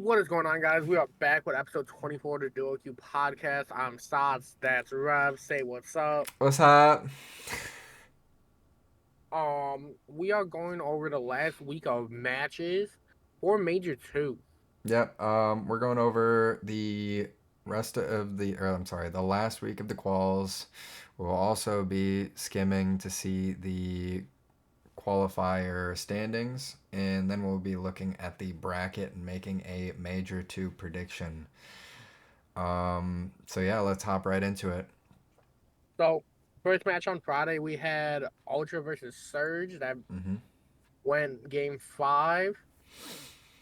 What is going on, guys? We are back with episode 24 of the DuoQ podcast. I'm Sods, that's Rev. Say what's up. What's up? We are going over the last week of matches for Major 2. Yep. We're going over the rest of the, or I'm sorry, the last week of the quals. We'll also be skimming to see the qualifier standings, and then we'll be looking at the bracket and making a major two prediction. So yeah, let's hop right into it. So, first match on Friday, we had Ultra versus Surge that hmm went game 5.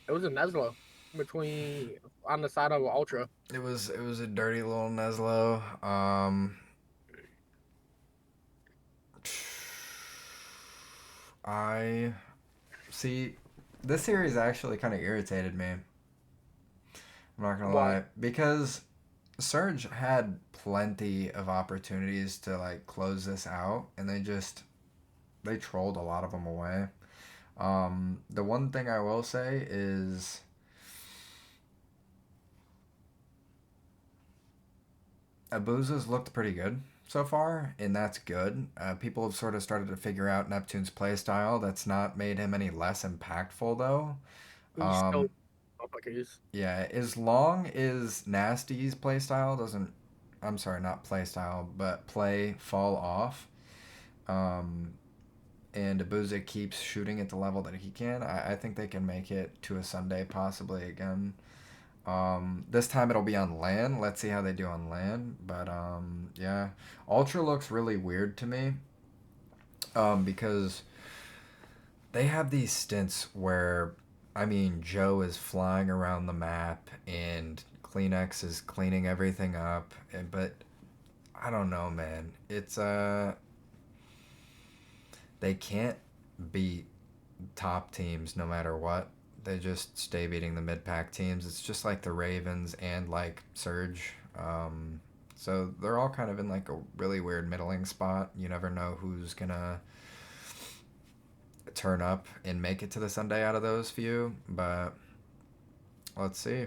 It was a Nesla between on the side of Ultra. It was a dirty little Neslo. I see. This series actually kind of irritated me. I'm not gonna Why? lie, because Surge had plenty of opportunities to like close this out, and they trolled a lot of them away. The one thing I will say is Abuza's looked pretty good so far, and that's good. People have sort of started to figure out Neptune's playstyle. That's not made him any less impactful though. He's still Um, up like he's. yeah, as long as Nasty's playstyle doesn't, I'm sorry, not playstyle, but play fall off, um, and Abuza keeps shooting at the level that he can, I think they can make it to a Sunday possibly again. This time it'll be on LAN. Let's see how they do on LAN. But yeah, Ultra looks really weird to me because they have these stints where, I mean, Joe is flying around the map and Kleenex is cleaning everything up. But I don't know, man. They can't beat top teams no matter what. They just stay beating the mid pack teams. It's just like the Ravens and like Surge. So they're all kind of in like a really weird middling spot. You never know who's gonna turn up and make it to the Sunday out of those few, but let's see.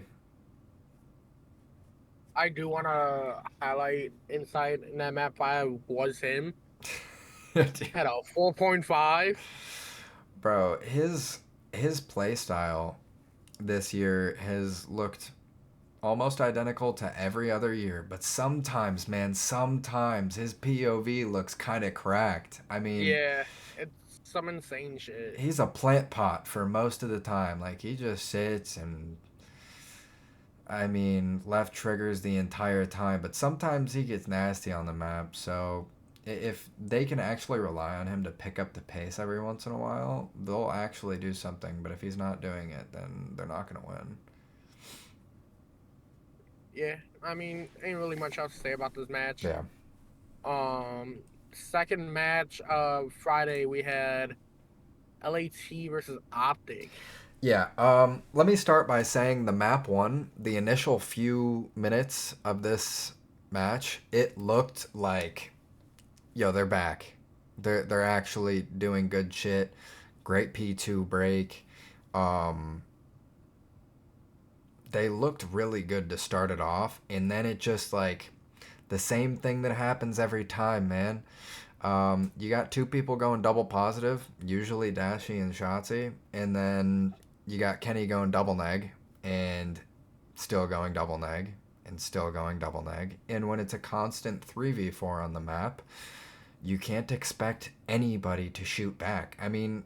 I do want to highlight inside in that map 5 was him. Had a 4.5. Bro, his play style this year has looked almost identical to every other year, but sometimes, man, sometimes his POV looks kind of cracked. I mean, Yeah, it's some insane shit. he's a plant pot for most of the time. Like he just sits and I mean, left triggers the entire time, but sometimes he gets nasty on the map. So if they can actually rely on him to pick up the pace every once in a while, they'll actually do something. But if he's not doing it, then they're not going to win. Yeah, I mean, ain't really much else to say about this match. Yeah. Um, Second match of Friday, we had LAT versus Optic. Yeah. Let me start by saying the map one, the initial few minutes of this match, it looked like, yo, they're back. They're actually doing good shit. Great P2 break. Um, they looked really good to start it off, and then it just like the same thing that happens every time, man. You got two people going double positive, usually Dashi and Shotzi, and then you got Kenny going double neg and still going double neg and still going double neg. And when it's a constant 3v4 on the map, you can't expect anybody to shoot back. I mean,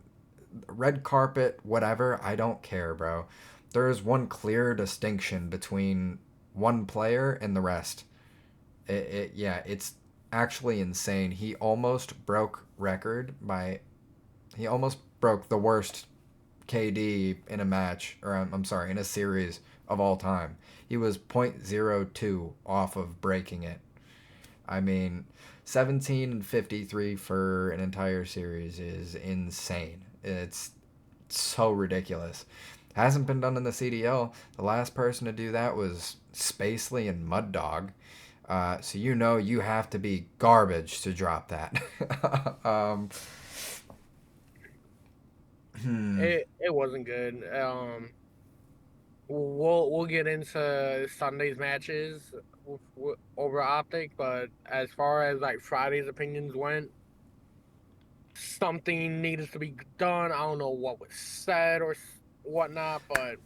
red carpet, whatever, I don't care, bro. There is one clear distinction between one player and the rest. Yeah, it's actually insane. He almost broke the worst KD in a match, or I'm sorry, in a series of all time. He was .02 off of breaking it. I mean, 17 and 53 for an entire series is insane. It's so ridiculous. Hasn't been done in the CDL. The last person to do that was Spacely and Mud Dog. So you know you have to be garbage to drop that. um, hmm. It wasn't good. we'll get into Sunday's matches over Optic, but as far as like Friday's opinions went, something needed to be done. I don't know what was said or whatnot, but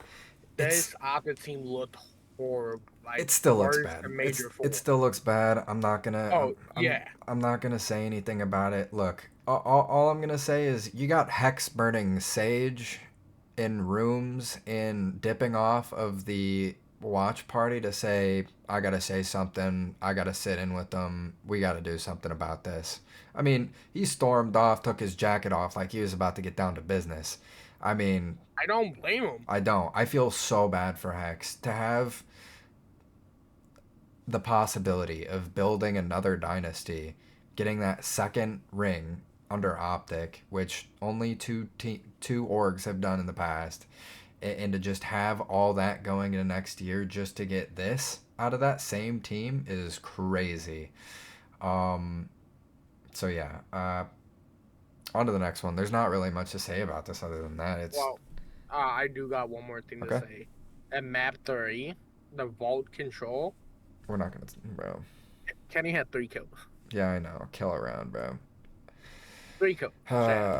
It's this Optic team looked horrible, like it still looks worse bad. than Major It Four. still looks bad. I'm not gonna Oh yeah, I'm not gonna say anything about it. Look, all I'm gonna say is you got Hex burning Sage in rooms and dipping off of the watch party to say I gotta say something. I gotta sit in with them. We gotta do something about this. I mean, he stormed off, took his jacket off like he was about to get down to business. I mean, I don't blame him. I don't. I feel so bad for Hex to have the possibility of building another dynasty, getting that second ring under Optic, which only two orgs have done in the past, and to just have all that going into next year just to get this out of that same team is crazy. Um, so yeah, on to the next one. There's not really much to say about this other than that. It's Well, I do got one more thing to okay. say. At map 3, the vault control, We're not gonna, bro. Kenny had 3 kills. Yeah, I know. Kill around, bro. 3 kills, chat.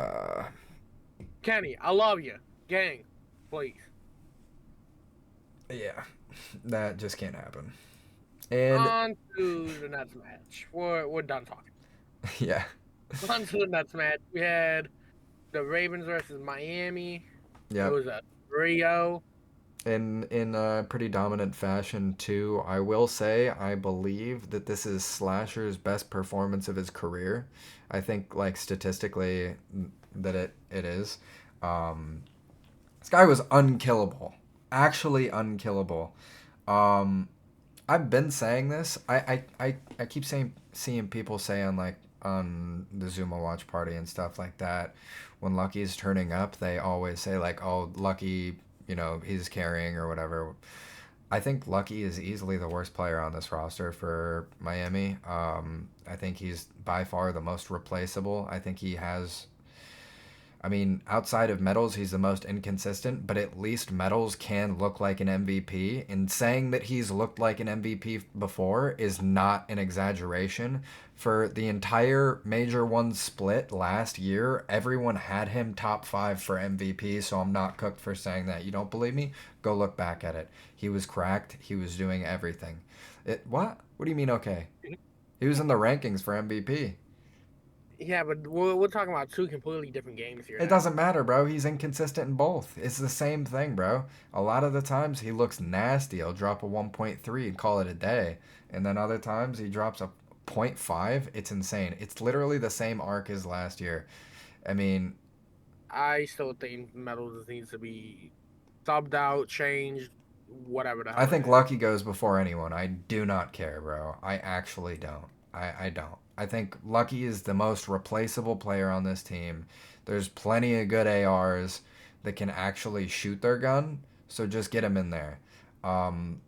Kenny, I love you. Gang, please. Yeah, that just can't happen. And On to the next match. We're done talking. yeah, On to the next match. We had the Ravens versus Miami. It yep. was a 3-0. In a pretty dominant fashion too. I will say I believe that this is Slasher's best performance of his career. I think like statistically that it is. Um, this guy was unkillable, actually unkillable. Um, I've been saying this. I keep saying seeing people say on like on the Zuma watch party and stuff like that. When Lucky's turning up, they always say like, "Oh, Lucky, he's carrying or whatever." I think Lucky is easily the worst player on this roster for Miami. I think he's by far the most replaceable. I think he has I mean, outside of Metals, he's the most inconsistent, but at least Metals can look like an MVP. And saying that he's looked like an MVP before is not an exaggeration. For the entire Major 1 split last year, everyone had him top 5 for MVP, so I'm not cooked for saying that. You don't believe me? Go look back at it. He was cracked, he was doing everything. What? What do you mean, okay? He was in the rankings for MVP. Yeah, but we're talking about two completely different games here It now. doesn't matter, bro. He's inconsistent in both. It's the same thing, bro. A lot of the times he looks nasty. He'll drop a 1.3 and call it a day. And then other times he drops a zero point 0.5. It's insane. It's literally the same arc as last year. I mean, I still think Metals needs to be subbed out, changed, whatever the I hell it think is. Lucky goes before anyone. I do not care, bro. I actually don't. I don't. I think Lucky is the most replaceable player on this team. There's plenty of good ARs that can actually shoot their gun, so just get him in there. Um,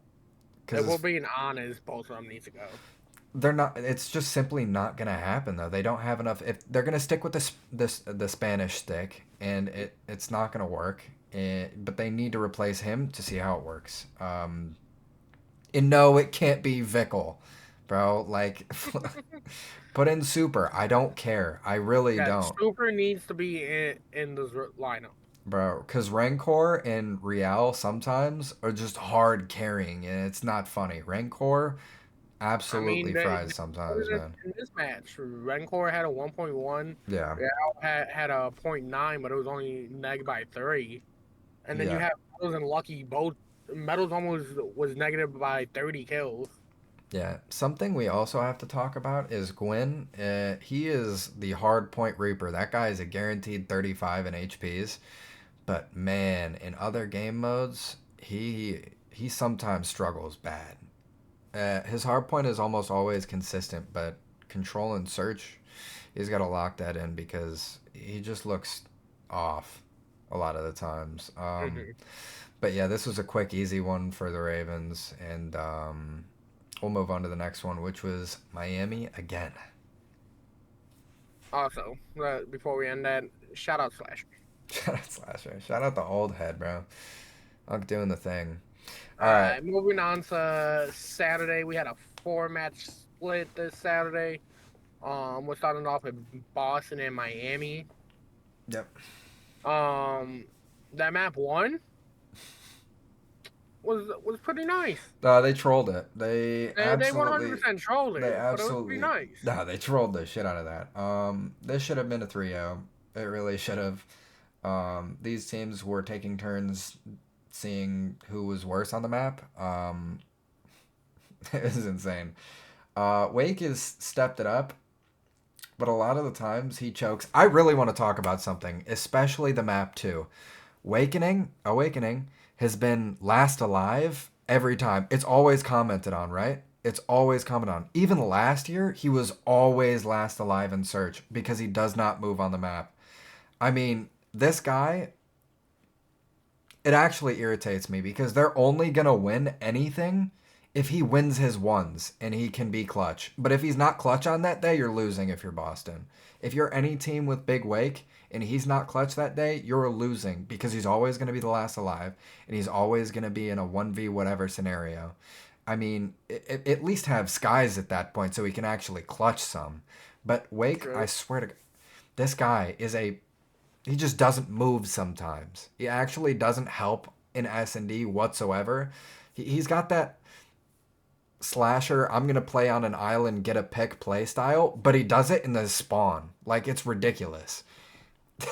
If we're because being honest, both of them need to go. they're not. It's just simply not gonna happen though. They don't have enough. If they're gonna stick with the Spanish stick, and it's not gonna work. But they need to replace him to see how it works. And no, it can't be Vickle, bro. Like, put in Super. I don't care. I really Yeah, don't, Super needs to be in this lineup. bro. Because Rancor and Real sometimes are just hard carrying, and it's not funny. Rancor I mean, absolutely fries showed sometimes, it man. in this match. Rancor had a 1.1. Yeah, Real had a zero point 0.9, but it was only negative by 3. And then you yeah. have Metals and Lucky both. Metals almost was negative by 30 kills. Yeah, something we also have to talk about is Gwyn. He is the hard point reaper. That guy is a guaranteed 35 in HPs. But man, in other game modes, he sometimes struggles bad. His hard point is almost always consistent, but control and search, he's got to lock that in because he just looks off a lot of the times. Hmm. But yeah, this was a quick, easy one for the Ravens, and we'll move on to the next one, which was Miami again. Also, before we end that, shout out Slash. Shout out Slasher. Shout out the old head, bro. I'm doing the thing. All right. Moving on to Saturday, we had a four-match split this Saturday. We're starting off with Boston and Miami. Yep. Um, that map one was pretty nice. They trolled it. They They absolutely, 100% trolled they it, but it was pretty absolutely, nice. no, they trolled the shit out of that. This should have been a 3-0. It really should have. These teams were taking turns seeing who was worse on the map. It was insane. Wake has stepped it up, but a lot of the times he chokes. I really want to talk about something, especially the map too. Awakening has been last alive every time. It's always commented on, right? It's always commented on. Even last year, he was always last alive in search because he does not move on the map. I mean, this guy, it actually irritates me because they're only going to win anything if he wins his ones and he can be clutch. But if he's not clutch on that day, you're losing if you're Boston. If you're any team with Big Wake and he's not clutch that day, you're losing because he's always going to be the last alive and he's always going to be in a 1v whatever scenario. I mean, at least have skies at that point so he can actually clutch some. But Wake, I True. swear to God, this guy is a he just doesn't move sometimes. He actually doesn't help in S&D whatsoever. He's got that slasher, I'm going to play on an island, get a pick play style, but he does it in the spawn. Like, it's ridiculous.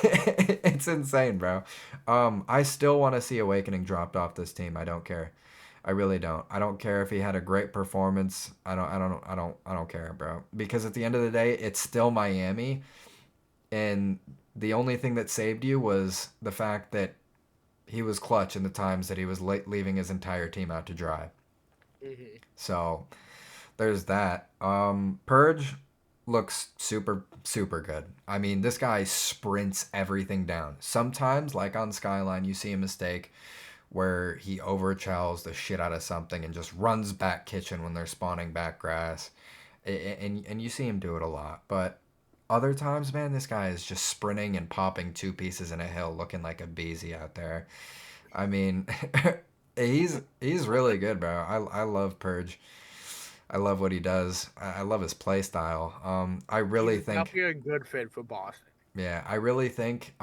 It's insane, bro. I still want to see Awakening dropped off this team. I don't care. I really don't. I don't care if he had a great performance. I don't care, bro. Because at the end of the day, it's still Miami, and the only thing that saved you was the fact that he was clutch in the times that he was leaving his entire team out to dry. Hmm. So there's that. Purge looks super good. I mean, this guy sprints everything down. Sometimes, like on Skyline, you see a mistake where he overchells the shit out of something and just runs back kitchen when they're spawning back grass. And you see him do it a lot. But other times, man, this guy is just sprinting and popping two pieces in a hill looking like a beezy out there. I mean, he's really good, bro. I love Purge. I love what he does. I love his play style. I He's really think, definitely a good fit for Boston. yeah, I really think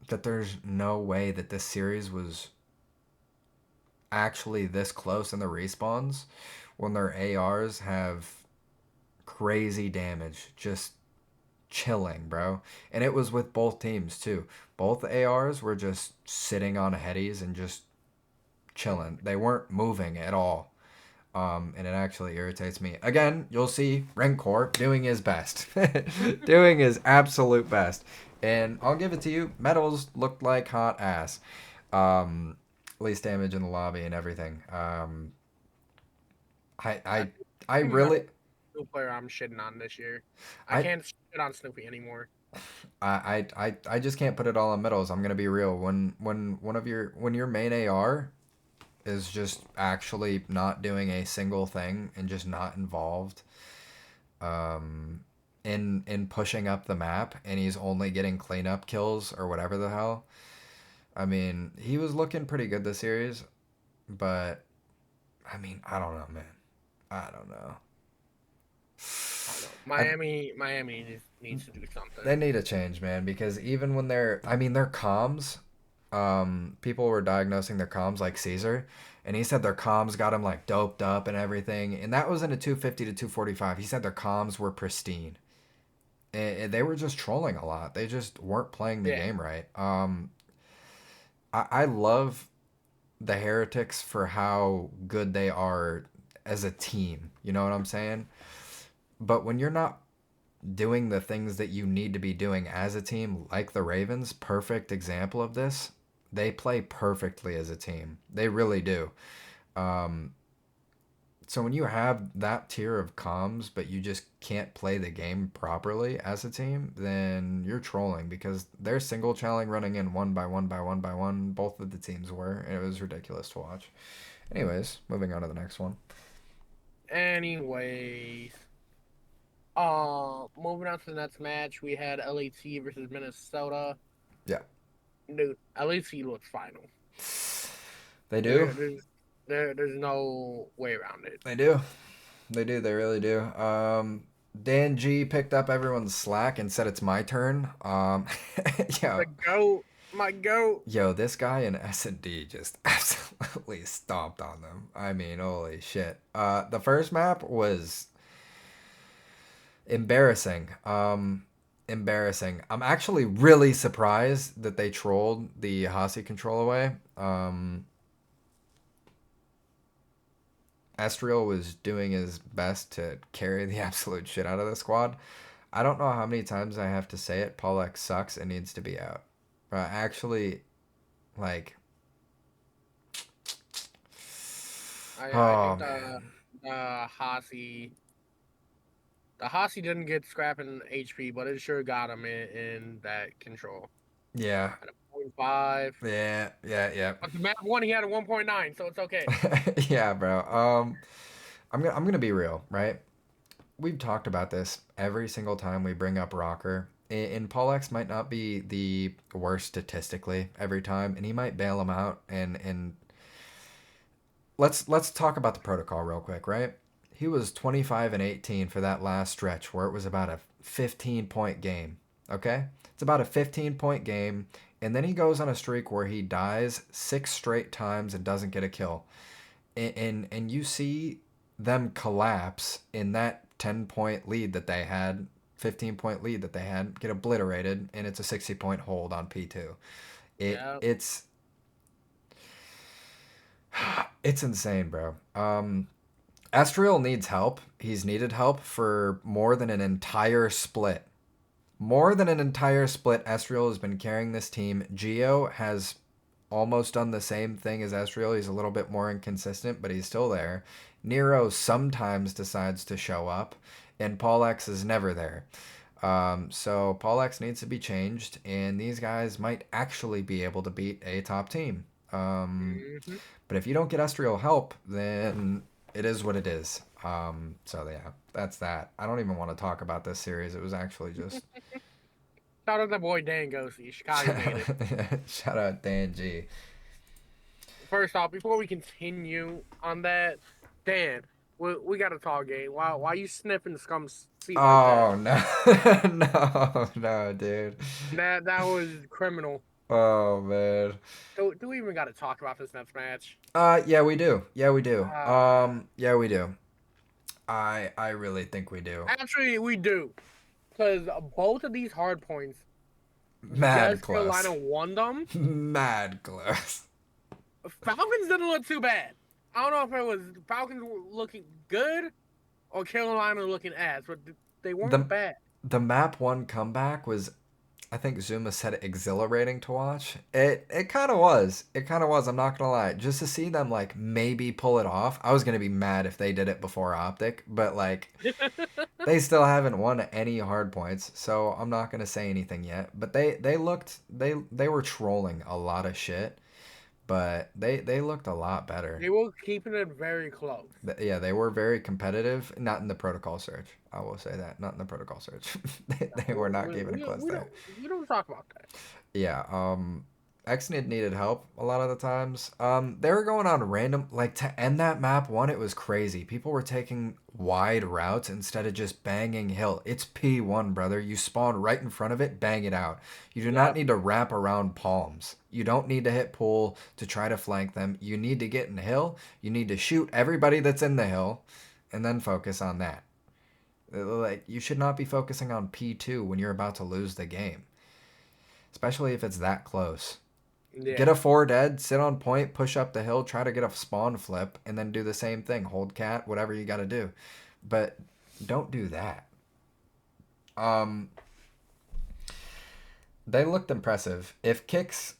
that there's no way that this series was actually this close in the respawns when their ARs have crazy damage, just chilling, bro. And it was with both teams too. Both ARs were just sitting on headies and just chilling. They weren't moving at all. And it actually irritates me. Again, you'll see Rencor doing his best, doing his absolute best. And I'll give it to you. Metals looked like hot ass. Least damage in the lobby and everything. I, I I, think I Metal really, new player I'm shitting on this year. I I, can't shit on Snoopy anymore. I just can't put it all on metals. I'm gonna be real. When your main AR is just actually not doing a single thing and just not involved um, in pushing up the map, and he's only getting cleanup kills or whatever the hell. I mean, he was looking pretty good this series, but I mean, I don't know, man. I don't know. I don't know. I, Miami needs to do they something. need a change, man, because even when I mean, their comms, people were diagnosing their comms like Caesar, and he said their comms got him like doped up and everything, and that was in a 250 to 245. He said their comms were pristine. And they were just trolling a lot. They just weren't playing the Yeah, game right. I love the Heretics for how good they are as a team. You know what I'm saying? But when you're not doing the things that you need to be doing as a team, like the Ravens, perfect example of this. They play perfectly as a team. They really do. Um, so when you have that tier of comms, but you just can't play the game properly as a team, then you're trolling because they're single channeling running in one by one by one by one. Both of the teams were, and it was ridiculous to watch. Anyways, moving on to the next one. anyways, moving on to the next match, we had LAT versus Minnesota. Yeah. Dude, LAT looks final. They do. There, there's there's no way around it. They do. They do. They really do. Dan G picked up everyone's slack and said it's my turn. The Yo, goat, my goat. yo, this guy in S&D just absolutely stomped on them. I mean, holy shit. The first map was embarrassing. Embarrassing. I'm actually really surprised that they trolled the Hasi control away. Estriel was doing his best to carry the absolute shit out of the squad. I don't know how many times I have to say it. Paul X sucks and needs to be out. Actually, like, I oh think man, the Hasi the Hasi didn't get scrapping HP, but it sure got him in that control yeah, at a 0.5. yeah. But the map one he had a 1.9, so it's okay. Yeah, bro. I'm gonna be real, right? We've talked about this every single time we bring up Rocker. And Paul X might not be the worst statistically every time, and he might bail him out. And let's talk about the protocol real quick, right? He was 25 and 18 for that last stretch where it was about a 15-point game. Okay, it's about a 15-point game, and then he goes on a streak where he dies 6 straight times and doesn't get a kill. And you see them collapse in that 10-point lead that they had, 15-point lead that they had, get obliterated, and it's a 60-point hold on P2. Yeah. It's insane, bro. Estriel needs help. He's needed help for more than an entire split. More than an entire split, Estriel has been carrying this team. Geo has almost done the same thing as Estriel. He's a little bit more inconsistent, but he's still there. Nero sometimes decides to show up, and Paul X is never there. So Paul X needs to be changed, and these guys might actually be able to beat a top team. Hmm. But if you don't get Estriel help, then it is what it is. So yeah, that's that. I don't even want to talk about this series. It was actually just Shout out to boy Dan Ghosty. Chicago made it. shout out Dan G. First off, before we continue on that, Dan, we got to talk game. Why you sniffing scum's seat like that? Oh no, no, dude. That was criminal. Oh man. Do we even got to talk about this next match? Yeah, we do. Yeah, we do. Uh, Yeah, we do. I really think we do. Actually, we do. Because both of these hard points, Mad yes, close. Carolina won them. Mad close. Falcons didn't look too bad. I don't know if it was Falcons were looking good or Carolina looking ass, but they weren't The bad. the map one comeback was, I think Zuma said, exhilarating to watch. It kind of was. It kind of was. I'm not gonna lie. Just to see them like maybe pull it off. I was gonna be mad if they did it before Optic, but like they still haven't won any hard points, so I'm not gonna say anything yet. But they were trolling a lot of shit, but they looked a lot better. They were keeping it very close. Yeah, they were very competitive. Not in the protocol search. I will say that. Not in the protocol search. They were not keeping it close there. We don't talk about that. Yeah, Exnid needed help a lot of the times. They were going on random, like to end that map one, it was crazy. People were taking wide routes instead of just banging hill. It's P1, brother. You spawn right in front of it, bang it out. You do not Yep. need to wrap around palms. You don't need to hit pool to try to flank them. You need to get in hill. You need to shoot everybody that's in the hill, and then focus on that. Like you should not be focusing on P2 when you're about to lose the game, especially if it's that close. Get Yeah. a 4 dead, sit on point, push up the hill, try to get a spawn flip, and then do the same thing. Hold cat, whatever you got to do. But don't do that. Um, they looked impressive. If Kix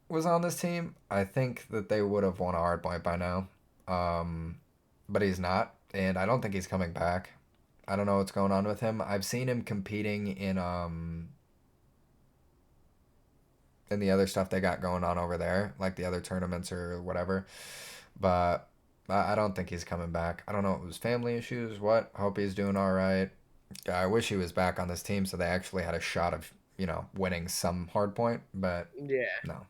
was on this team, I think that they would have won a hard point by now. Um, but he's not, and I don't think he's coming back. I don't know what's going on with him. I've seen him competing in the other stuff they got going on over there, like the other tournaments or whatever. But I don't think he's coming back. I don't know if it was family issues, what. Hope he's doing all right. I wish he was back on this team so they actually had a shot of, winning some hard point, but Yeah. no.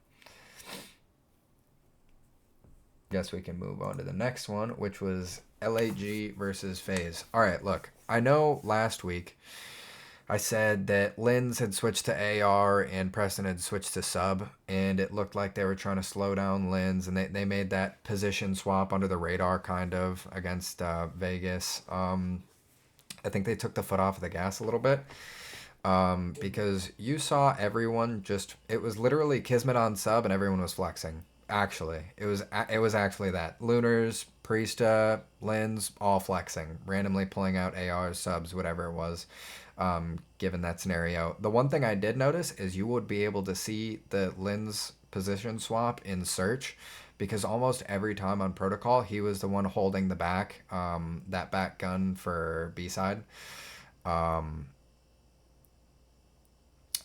Guess we can move on to the next one, which was LAG versus FaZe. All right, look, I know last week I said that Linz had switched to AR and Preston had switched to sub, and it looked like they were trying to slow down Linz, and they made that position swap under the radar kind of against Vegas. I think they took the foot off of the gas a little bit because you saw everyone just, it was literally Kismet on sub and everyone was flexing. Actually, it was actually that Lunars, Priesta, Linz, all flexing, randomly pulling out ARs, subs, whatever it was. Given that scenario, the one thing I did notice is you would be able to see the Linz position swap in search, because almost every time on protocol he was the one holding the back, that back gun for B side. Um,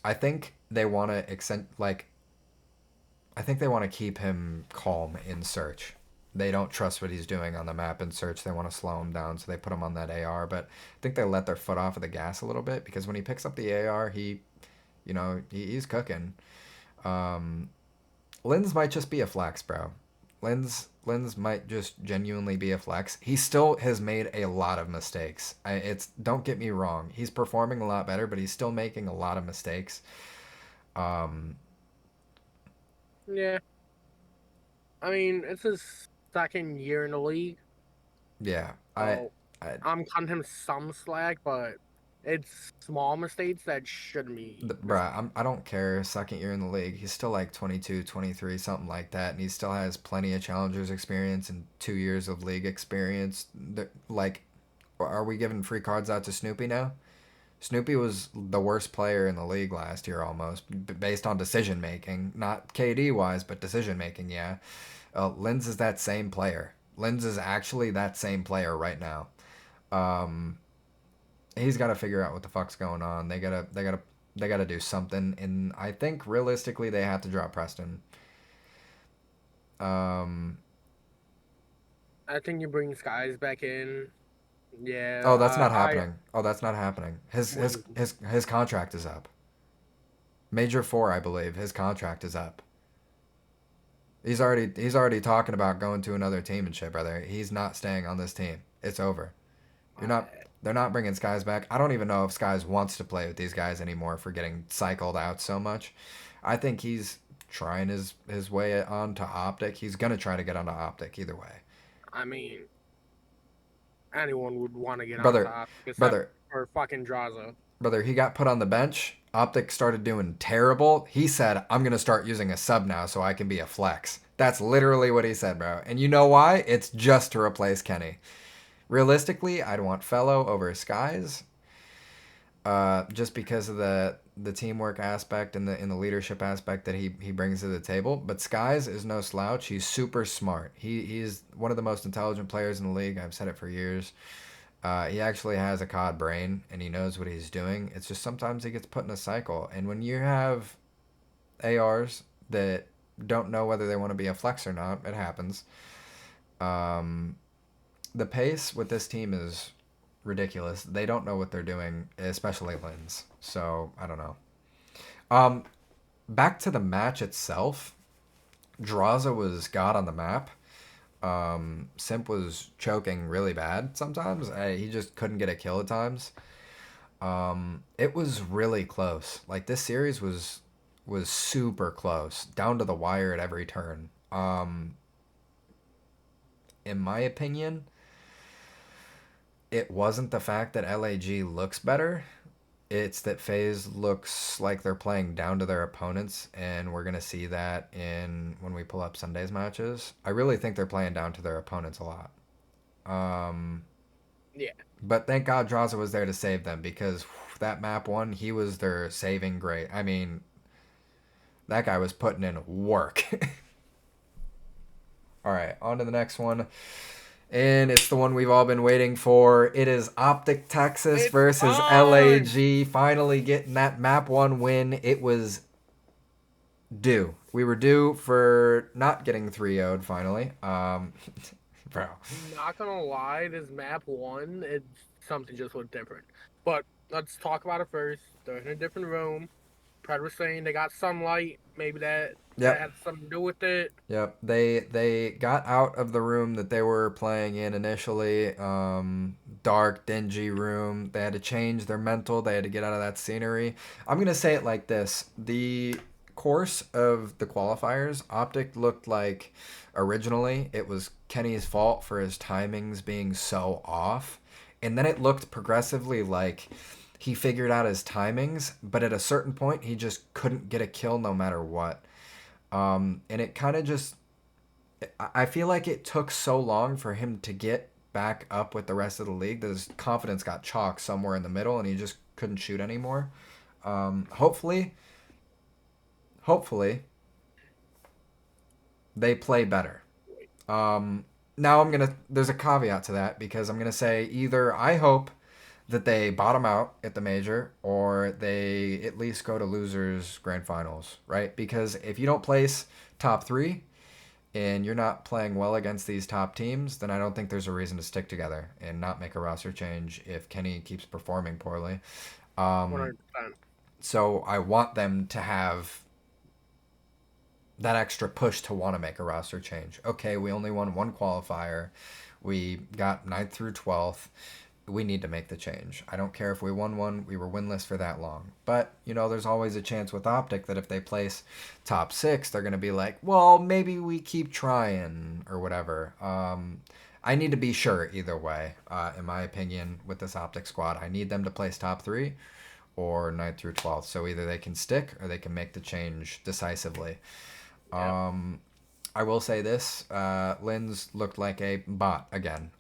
I think they want to I think they want to keep him calm in search. They don't trust what he's doing on the map in search. They want to slow him down, so they put him on that AR. But I think they let their foot off of the gas a little bit, because when he picks up the AR, he's cooking. Um, Linz might just be a flex, bro. Linz might just genuinely be a flex. He still has made a lot of mistakes. It's don't get me wrong. He's performing a lot better, but he's still making a lot of mistakes. Um, Yeah, I mean it's his second year in the league, yeah, so I I'm cutting him some slack, but it's small mistakes that shouldn't be bruh, mistakes. I don't care. Second year in the league. He's still like 22, 23, something like that. And he still has plenty of challengers experience and 2 years of league experience. Like, are we giving free cards out to Snoopy now? Snoopy was the worst player in the league last year almost, based on decision making. Not KD wise, but decision making, yeah. Linz is that same player. Linz is actually that same player right now. Um, he's got to figure out what the fuck's going on. They gotta do something, and I think realistically they have to drop Preston. Um, I think you bring Skies back in. Yeah, oh, that's not I happening. Oh, that's not happening. His what his do his his contract is up. Major four, I believe. His contract is up. He's already talking about going to another team and shit, brother. He's not staying on this team. It's over. You're not. I They're not bringing Skies back. I don't even know if Skies wants to play with these guys anymore for getting cycled out so much. I think he's trying his way on to Optic. He's gonna try to get onto Optic either way. I mean anyone would want to get on Brother, top except brother, for fucking Draza. brother, he got put on the bench. Optic started doing terrible. He said, I'm gonna start using a sub now so I can be a flex. That's literally what he said, bro. And you know why? It's just to replace Kenny. Realistically, I'd want Fellow over Skies, just because of the teamwork aspect and the leadership aspect that he brings to the table. But Skies is no slouch. He's super smart. He's one of the most intelligent players in the league. I've said it for years. He actually has a COD brain and he knows what he's doing. It's just sometimes he gets put in a cycle. And when you have ARs that don't know whether they want to be a flex or not, it happens. Um, the pace with this team is ridiculous. They don't know what they're doing, especially Linz. So I don't know. Um, back to the match itself. Draza was god on the map. Simp was choking really bad sometimes. He just couldn't get a kill at times. It was really close. Like this series was super close, down to the wire at every turn. In my opinion, it wasn't the fact that LAG looks better. It's that FaZe looks like they're playing down to their opponents, and we're gonna see that in when we pull up Sunday's matches. I really think they're playing down to their opponents a lot. Um, Yeah, but thank God Draza was there to save them, because that map one, he was their saving grace. I mean, that guy was putting in work. All right, on to the next one. And it's the one we've all been waiting for. It is Optic Texas it's versus on. LAG. Finally getting that map one win. It was due. We were due for not getting 3-0'd finally. Bro. Not gonna lie, this map one, it's something just was different. But let's talk about it first. They're in a different room. Pred was saying they got sunlight. Maybe that Yep. had something to do with it. Yep. They got out of the room that they were playing in initially. Dark, dingy room. They had to change their mental. They had to get out of that scenery. I'm gonna say it like this: the course of the qualifiers, Optic looked like originally it was Kenny's fault for his timings being so off, and then it looked progressively like he figured out his timings, but at a certain point he just couldn't get a kill no matter what. And it kind of just, I feel like it took so long for him to get back up with the rest of the league that his confidence got chalked somewhere in the middle and he just couldn't shoot anymore. Hopefully, hopefully they play better. Um, Now there's a caveat to that because I'm gonna say either I hope that they bottom out at the major or they at least go to losers grand finals, right? Because if you don't place top three, and you're not playing well against these top teams, then I don't think there's a reason to stick together and not make a roster change if Kenny keeps performing poorly. Um, 100%. so I want them to have that extra push to want to make a roster change. Okay, we only won one qualifier. We got ninth through 12th. We need to make the change. I don't care if we won one, we were winless for that long. But, there's always a chance with Optic that if they place top six, they're going to be like, well, maybe we keep trying or whatever. I need to be sure either way, in my opinion, with this Optic squad. I need them to place top three or ninth through 12th. So either they can stick or they can make the change decisively. Yeah. I will say this: Linz looked like a bot again,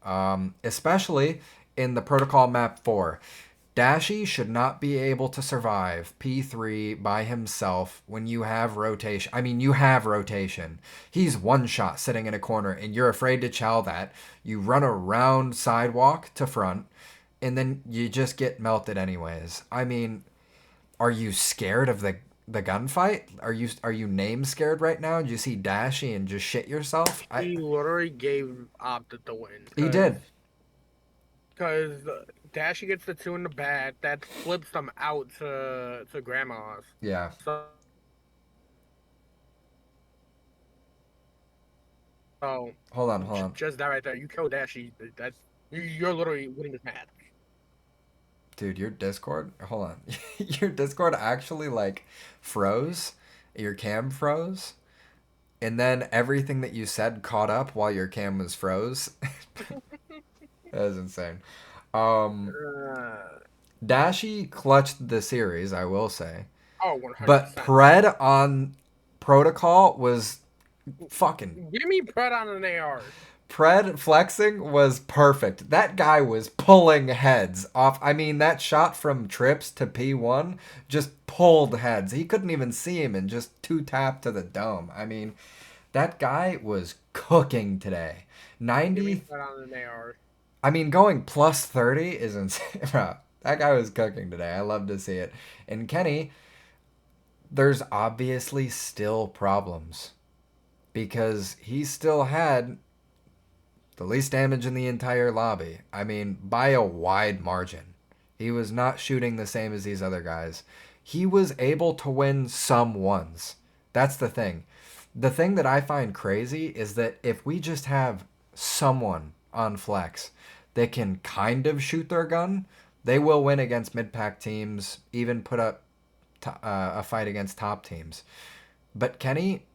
especially in the protocol map 4. Dashy should not be able to survive P3 by himself when you have rotation. I mean, you have rotation. He's one shot sitting in a corner, and you're afraid to chow that. You run around sidewalk to front, and then you just get melted anyways. I mean, are you scared of the gunfight? Are you name scared right now? Did you see Dashy and just shit yourself? He literally gave Optic the win He did. because Dashi gets the two in the back that flips them out to grandma's. Yeah. So, so Hold on. just that right there, you kill Dashi. You're literally winning this match. Dude, your Discord, hold on. Your Discord actually like froze. Your cam froze. And then everything that you said caught up while your cam was froze. That was insane. Um Uh, Dashy clutched the series, I will say. oh, But 100%. Pred on Protocol was fucking Give me Pred on an AR. Pred flexing was perfect. That guy was pulling heads off. I mean, that shot from Trips to P1 just pulled heads. He couldn't even see him and just two tap to the dome. I mean, that guy was cooking today. Give me 90, Pred on an AR. I mean, going plus 30 is insane. Bro, that guy was cooking today. I love to see it. And Kenny, there's obviously still problems because he still had the least damage in the entire lobby. I mean, by a wide margin. He was not shooting the same as these other guys. He was able to win some ones. That's the thing. The thing that I find crazy is that if we just have someone on flex that can kind of shoot their gun, they will win against mid pack teams, even put up a fight against top teams. But Kenny,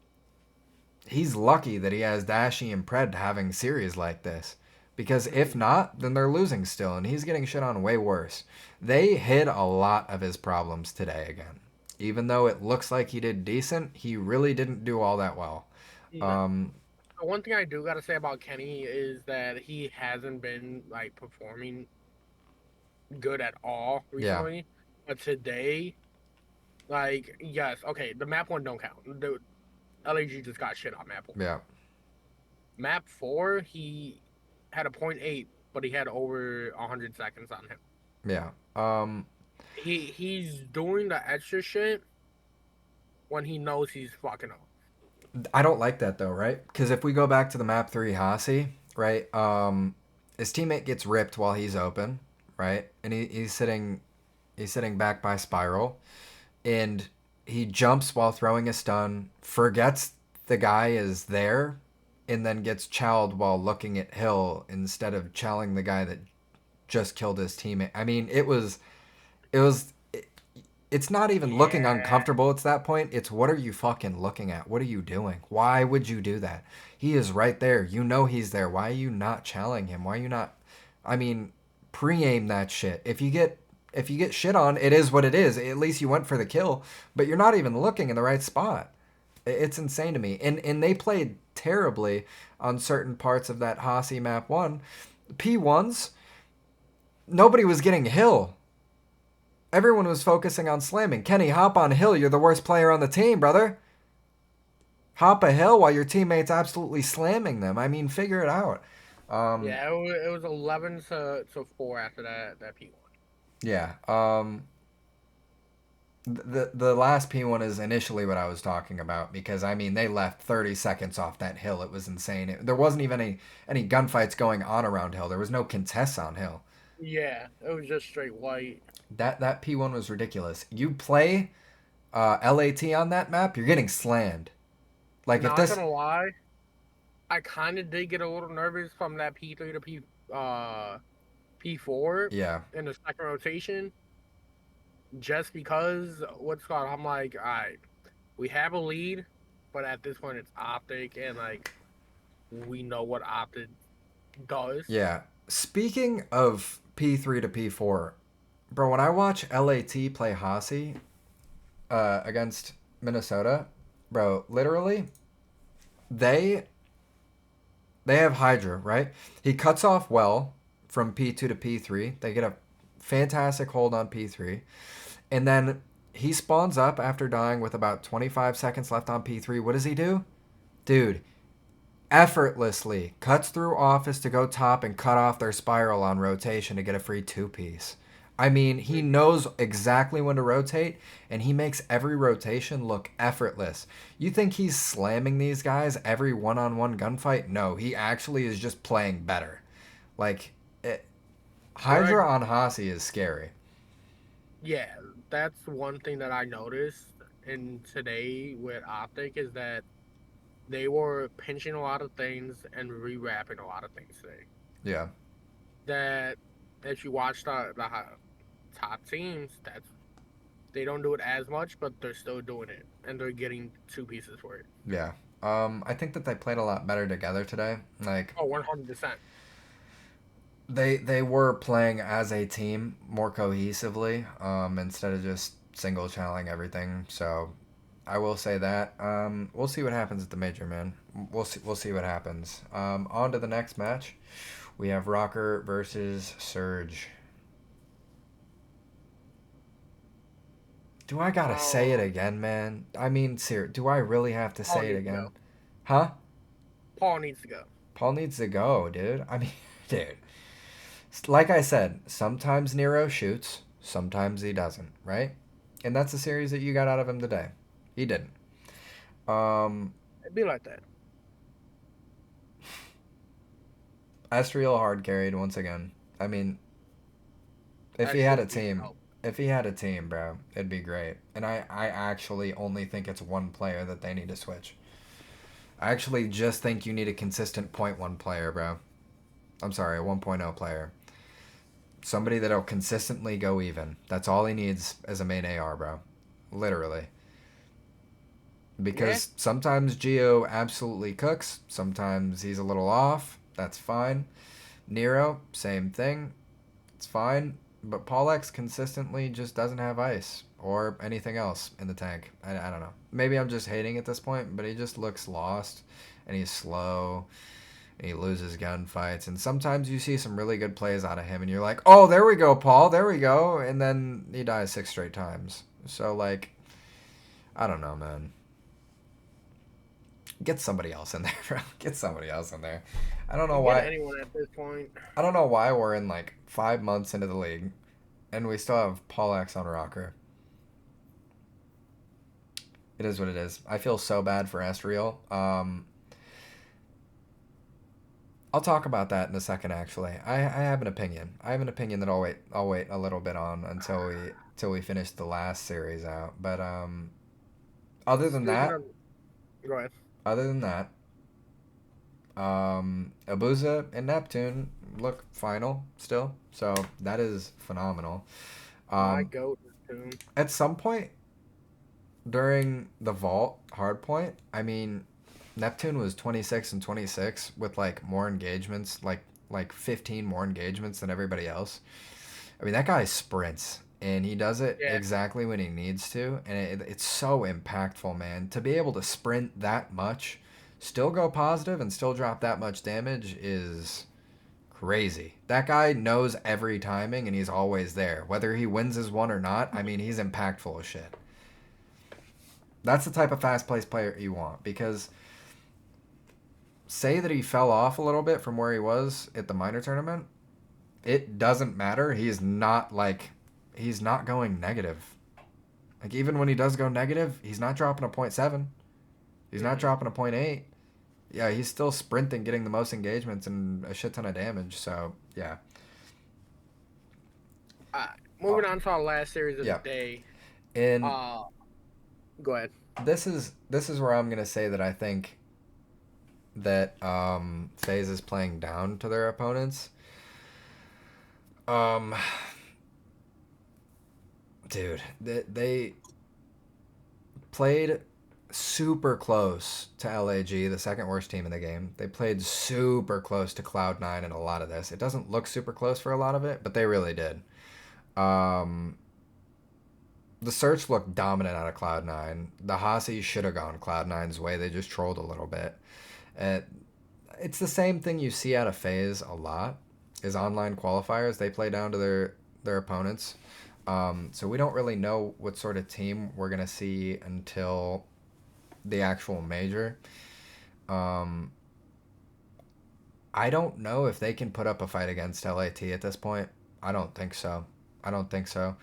he's lucky that he has Dashy and Pred having series like this. Because if not, then they're losing still, and he's getting shit on way worse. They hid a lot of his problems today again. Even though it looks like he did decent, he really didn't do all that well. No. Um, One thing I do gotta say about Kenny is that he hasn't been like performing good at all yeah, recently. But today, like, yes, okay, the map one don't count. The LAG just got shit on map one. yeah, Map four, he had a .8, but he had over 100 seconds on him. yeah. He's doing the extra shit when he knows he's fucking up. I don't like that though, right? Because if we go back to the map 3 Hasi, right? His teammate gets ripped while he's open, right? And he's sitting back by Spiral, and he jumps while throwing a stun, forgets the guy is there, and then gets chowed while looking at Hill instead of chowing the guy that just killed his teammate. I mean, it was it's not even looking Yeah. uncomfortable at that point. It's what are you fucking looking at? What are you doing? Why would you do that? He is right there. You know he's there. Why are you not challenging him? Why are you not? I mean, pre-aim that shit. If you get shit on, it is what it is. At least you went for the kill, but you're not even looking in the right spot. It's insane to me. And they played terribly on certain parts of that Hasi map one. P1s, nobody was getting Hill. Everyone was focusing on slamming. Kenny, hop on Hill. You're the worst player on the team, brother. Hop a hill while your teammate's absolutely slamming them. I mean, figure it out. Um, Yeah, it was 11 to 4 after that P1. yeah. The last P1 is initially what I was talking about because I mean they left 30 seconds off that hill. It was insane. There wasn't even any gunfights going on around hill. There was no contests on hill. Yeah, it was just straight white. That P1 was ridiculous. You play LAT on that map, you're getting slammed. Like if Not this, gonna lie, I kind of did get a little nervous from that P3 to P4 yeah, in the second rotation, just because what's called. I'm like, all right, we have a lead, but at this point it's Optic, and like we know what Optic does. yeah. Speaking of P3 to P4, bro, when I watch LAT play Hasi against Minnesota, bro, literally they they have Hydra, right? He cuts off well from P2 to P3. They get a fantastic hold on P3. And then he spawns up after dying with about 25 seconds left on P3. What does he do? Dude, effortlessly cuts through office to go top and cut off their spiral on rotation to get a free two-piece. I mean, he knows exactly when to rotate, and he makes every rotation look effortless. You think he's slamming these guys every one-on-one gunfight? No, he actually is just playing better. Like, Greg, Hydra on Hasi is scary. yeah, that's one thing that I noticed in today with Optic is that they were pinching a lot of things and rewrapping a lot of things today. Yeah, That if you watch the top teams, that's they don't do it as much, but they're still doing it, and they're getting two pieces for it. yeah. I think that they played a lot better together today. Like, Oh, 100%. they were playing as a team more cohesively instead of just single channeling everything. So I will say that we'll see what happens at the major, man. We'll see what happens. On to the next match. We have Rocker versus Surge. Do I gotta say it Um, again, man? I mean, do I really have to Paul say it needs to again? go. Huh? Paul needs to go. Paul needs to go, dude. I mean, dude. Like I said, sometimes Nero shoots, sometimes he doesn't, right? And that's the series that you got out of him today. He didn't. Um, It'd be like that. Estriel hard carried once again. I mean, if he That had a should need team, help. if he had a team, bro, it'd be great. And I actually only think it's one player that they need to switch. I actually just think you need a consistent point one player, bro. I'm sorry, a 1.0 player. Somebody that'll consistently go even. That's all he needs as a main AR, bro. Literally. Yeah, Because sometimes Geo absolutely cooks, sometimes he's a little off. That's fine. Nero, same thing. It's fine. But Paulex consistently just doesn't have ice or anything else in the tank. I don't know. Maybe I'm just hating at this point, but he just looks lost and he's slow and he loses gunfights. And sometimes you see some really good plays out of him and you're like, oh, there we go, Paul. There we go. And then he dies 6 straight times. So, like, I don't know, man. Get somebody else in there, bro. Get somebody else in there. I don't know get why. anyone at this point. I don't know why we're in like 5 months into the league, and we still have Paul X on rocker. It is what it is. I feel so bad for Estriel. I'll talk about that in a second. Actually, I have an opinion. I have an opinion that I'll wait a little bit on until we finish the last series out. But Other than Speaking that, of, go ahead. other than that, Abusa and Neptune look final still, so that is phenomenal. My Um, goat tune. at some point during the vault hardpoint, I mean, Neptune was 26 and 26 with like more engagements, like 15 more engagements than everybody else. I mean, that guy sprints and he does it Yeah. exactly when he needs to, and it's so impactful, man. To be able to sprint that much, still go positive, and still drop that much damage is crazy. That guy knows every timing and he's always there. Whether he wins his one or not, I mean, he's impactful as shit. That's the type of fast paced player you want because say that he fell off a little bit from where he was at the minor tournament, it doesn't matter. He's not going negative. Like even when he does go negative, he's not dropping a point 0.7. He's not Mm-hmm. dropping a point 0.8. Yeah, he's still sprinting, getting the most engagements and a shit ton of damage. So yeah, Moving on to our last series of the yeah. day. And Uh, go ahead. this is where I'm gonna say that I think that FaZe is playing down to their opponents. Um, dude, they played super close to LAG, the second worst team in the game. They played super close to Cloud9 in a lot of this. It doesn't look super close for a lot of it, but they really did. Um, the search looked dominant out of Cloud9. The Hasi should have gone Cloud9's way. They just trolled a little bit. And it's the same thing you see out of FaZe a lot. Is online qualifiers. They play down to their opponents. So we don't really know what sort of team we're gonna see until the actual major. Um, I don't know if they can put up a fight against LAT at this point. I don't think so. I don't think so.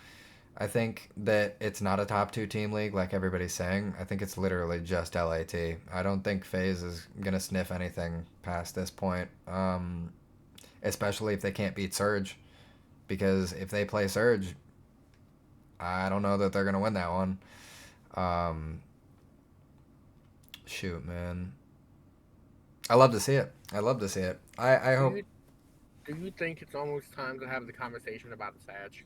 I think that it's not a top two team league like everybody's saying. I think it's literally just LAT. I don't think FaZe is gonna sniff anything past this point. Especially if they can't beat Surge, because if they play Surge, I don't know that they're gonna win that one. Um, shoot, man. I love to see it. I love to see it. I Do hope. you do you think it's almost time to have the conversation about the Satch?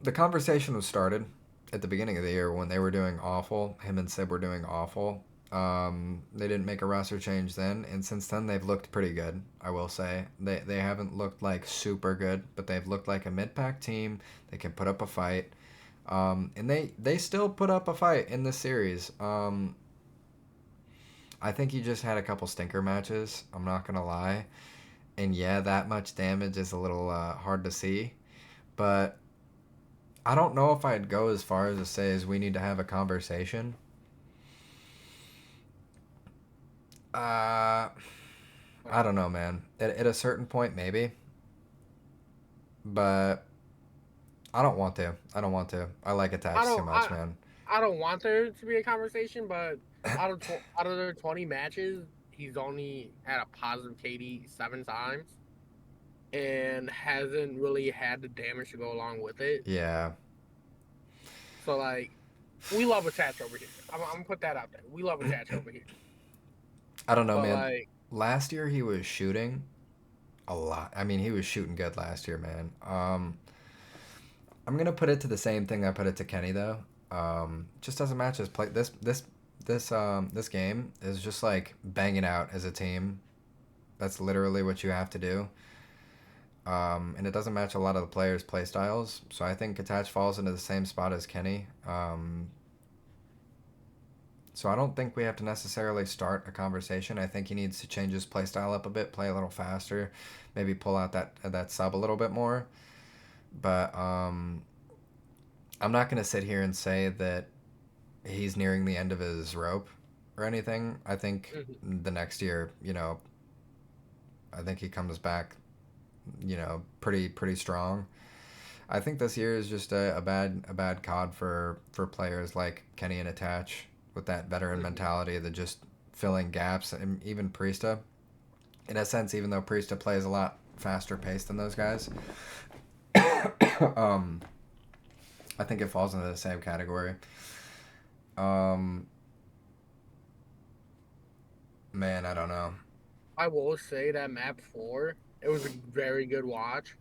The conversation was started at the beginning of the year when they were doing awful. Him and Sib were doing awful. They didn't make a roster change then, and since then they've looked pretty good. I will say they haven't looked like super good, but they've looked like a mid pack team. They can put up a fight, and they still put up a fight in this series. I think he just had a couple stinker matches. I'm not gonna lie, and yeah, that much damage is a little hard to see, but I don't know if I'd go as far as to say as we need to have a conversation. Uh, I don't know, man. At a certain point, maybe, but I don't want to. I don't want to. I like I attached too don't much, I man. I don't want there to be a conversation, but out of their 20 matches, he's only had a positive KD 7 times and hasn't really had the damage to go along with it. Yeah, So like, we love attach over here. I'm gonna put that out there. We love attach over here. I don't know, But man. like, Last year he was shooting a lot. I mean, he was shooting good last year, man. I'm gonna put it to the same thing I put it to Kenny though. Just doesn't match his play. This game is just like banging out as a team. That's literally what you have to do. And it doesn't match a lot of the players' play styles. So I think Attach falls into the same spot as Kenny. So I don't think we have to necessarily start a conversation. I think he needs to change his play style up a bit, play a little faster, maybe pull out that sub a little bit more. But I'm not gonna sit here and say that he's nearing the end of his rope or anything. I think mhm. the next year, I think he comes back, pretty strong. I think this year is just a bad cod for players like Kenny and Attach with that veteran Mhm. mentality that just filling gaps, and even Priesta. In a sense, even though Priesta plays a lot faster paced than those guys, um, I think it falls into the same category. Um, man, I don't know. I will say that map 4, it was a very good watch.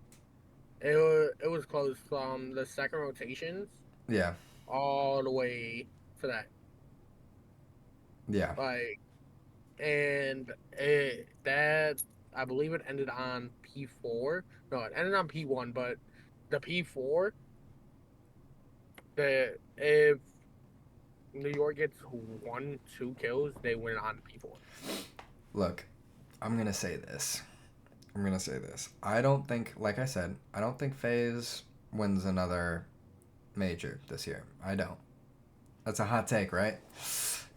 It was close from the second rotations Yeah, all the way to that. yeah. Like, and that I believe it ended on P4. No, it ended on P1, but the P4, the if New York gets 1, 2 kills, they win on P4. Look, I'm gonna say this. I'm gonna say this. I don't think, like I said, I don't think FaZe wins another major this year. I don't. That's a hot take, right?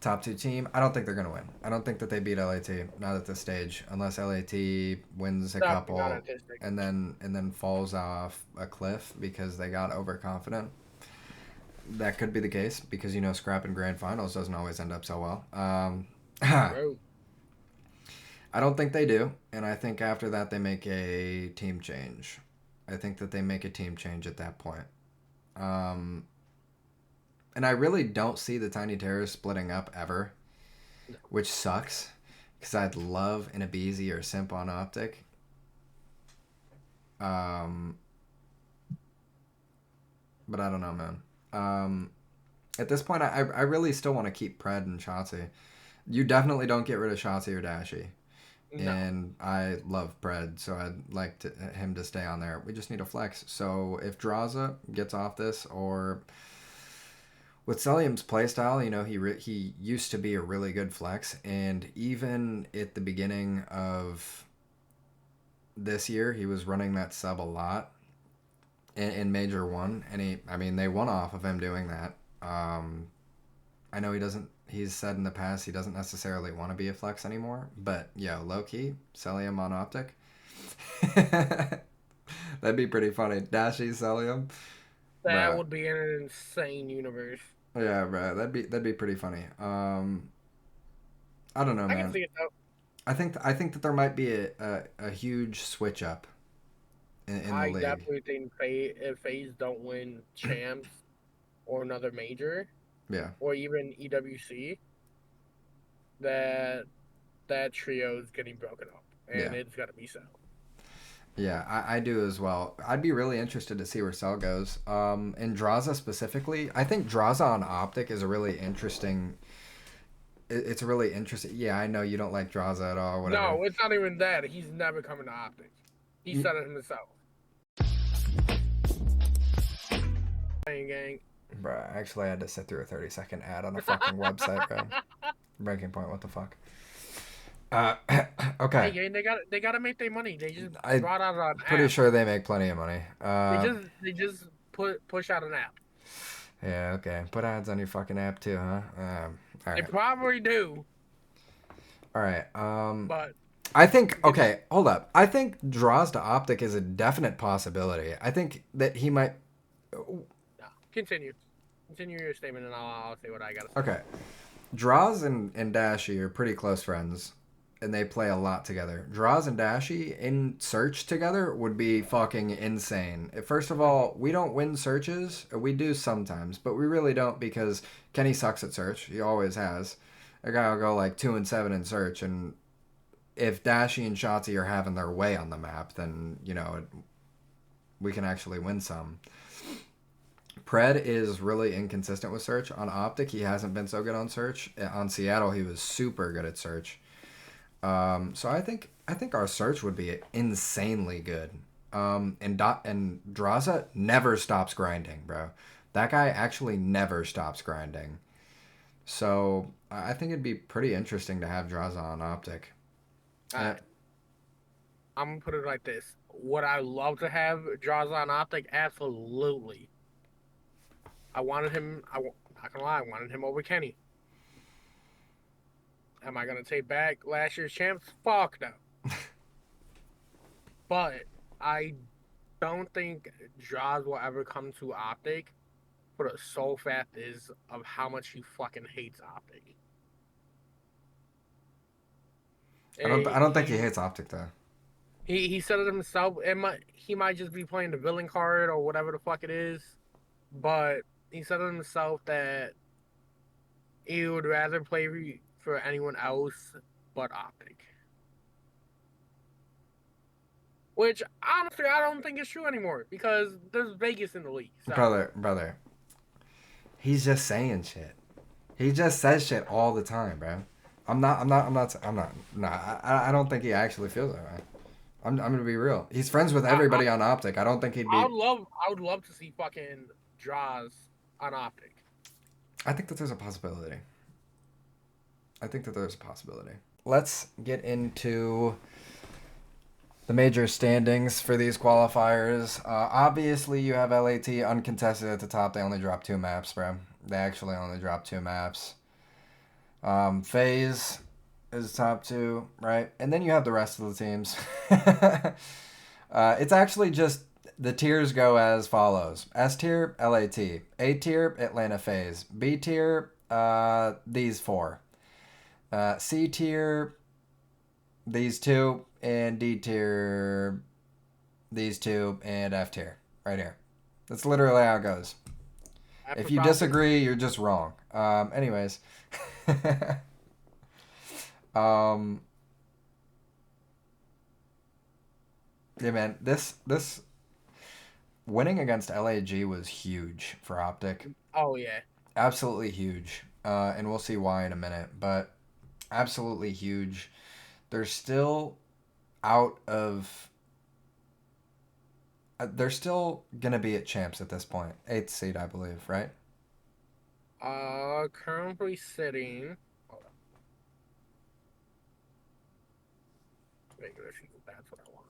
Top two team. I don't think they're gonna win. I don't think that they beat LAT. Not at this stage, unless LAT wins a Definitely not couple at this and then falls off a cliff because they got overconfident. That could be the case because scrap in grand finals doesn't always end up so well. Bro. I don't think they do, and I think after that they make a team change. I think that they make a team change at that point. Um, and I really don't see the Tiny Terrors splitting up ever, No. which sucks because I'd love an Abizi or Simp on Optic. Um, but I don't know, man. At this point, I really still want to keep Pred and Shotzi. You definitely don't get rid of Shotzi or Dashy. No. And I love Pred, so I'd like him to stay on there. We just need a flex. So if Draza gets off this, or with Celium's playstyle, he used to be a really good flex, and even at the beginning of this year, he was running that sub a lot in Major One, and they won off of him doing that. I know he doesn't. He's said in the past he doesn't necessarily want to be a flex anymore, but low key, Celium on Optic. That'd be pretty funny. Dashy Celium, That bruh. would be an insane universe. Yeah, bruh. That'd be pretty funny. I don't know, I can man. see it though. I think that there might be a huge switch up in the I league. definitely think if FaZe don't win champs or another major Yeah, or even EWC, that that trio is getting broken up, and yeah, it's gonna be so. yeah. I do as well. I'd be really interested to see where Cell goes. And Draza specifically, I think Draza on Optic is a really interesting. It's a really interesting. Yeah, I know you don't like Draza at all. Whatever. No, it's not even that. He's never coming to Optic. He Y- said it himself. Playing gang. Bruh, actually, I had to sit through a 30-second ad on a fucking website, bro. Breaking point. What the fuck? Uh, Hey, okay. gang, they gotta make their money. They just I'm brought out an pretty app. sure they make plenty of money. They just push out an app. Yeah, okay. Put ads on your fucking app too, huh? All They right. probably do, All right. but I think, they just okay, hold up. I think draws to Optic is a definite possibility. I think that he might. no. Continue. Continue your statement, and I'll say what I gotta say. Okay. Draws and Dashy are pretty close friends, and they play a lot together. Draws and Dashy in search together would be fucking insane. First of Hmm. all, we don't win searches. We do sometimes, but we really don't because Kenny sucks at search. He always has. A guy will go like 2-7 in search, and if Dashy and Shotzi are having their way on the map, then we can actually win some. Pred is really inconsistent with search. On Optic, he hasn't been so good on search. On Seattle, he was super good at search. So I think our search would be insanely good. And Draza never stops grinding, bro. That guy actually never stops grinding. So I think it'd be pretty interesting to have Draza on Optic. All Uh, right, I'm gonna put it like this: would I love to have Jarzon Optic? Absolutely. I wanted him. Not gonna lie, I wanted him over Kenny. Am I gonna take back last year's champs? Fuck no. But I don't think Jaws will ever come to Optic for the sole fact is of how much he fucking hates Optic. I don't think he He hates Optic though. He said it himself. He might just be playing the villain card or whatever the fuck it is, but he said it himself that he would rather play for anyone else but Optic. Which honestly, I don't think is true anymore because there's Vegas in the league. So Brother, he's just saying shit. He just says shit all the time, bro. No, I don't think he actually feels that way. I'm gonna be real. He's friends with I, I everybody on Optic. I don't think he'd be. I would love to see fucking draws on Optic. I think that there's a possibility. I think that there's a possibility. Let's get into the major standings for these qualifiers. Obviously, you have LAT uncontested at the top. They only dropped 2 maps, bro. They actually only dropped 2 maps. FaZe is top 2, right? And then you have the rest of the teams. It's actually just the tiers go as follows: S tier, LAT; A tier, Atlanta FaZe; B tier, these 4; C tier, these 2; and D tier, these 2; and F tier, right here. That's literally how it goes. After If you Falcons, disagree, you're just wrong. Anyways. um, yeah, man, this winning against LAG was huge for Optic. oh yeah, Absolutely huge. And we'll see why in a minute, but absolutely huge. They're still out of. They're still gonna be at champs at this point. 8th seed, I believe, right? currently sitting. Hold on, regular season. That's what I want.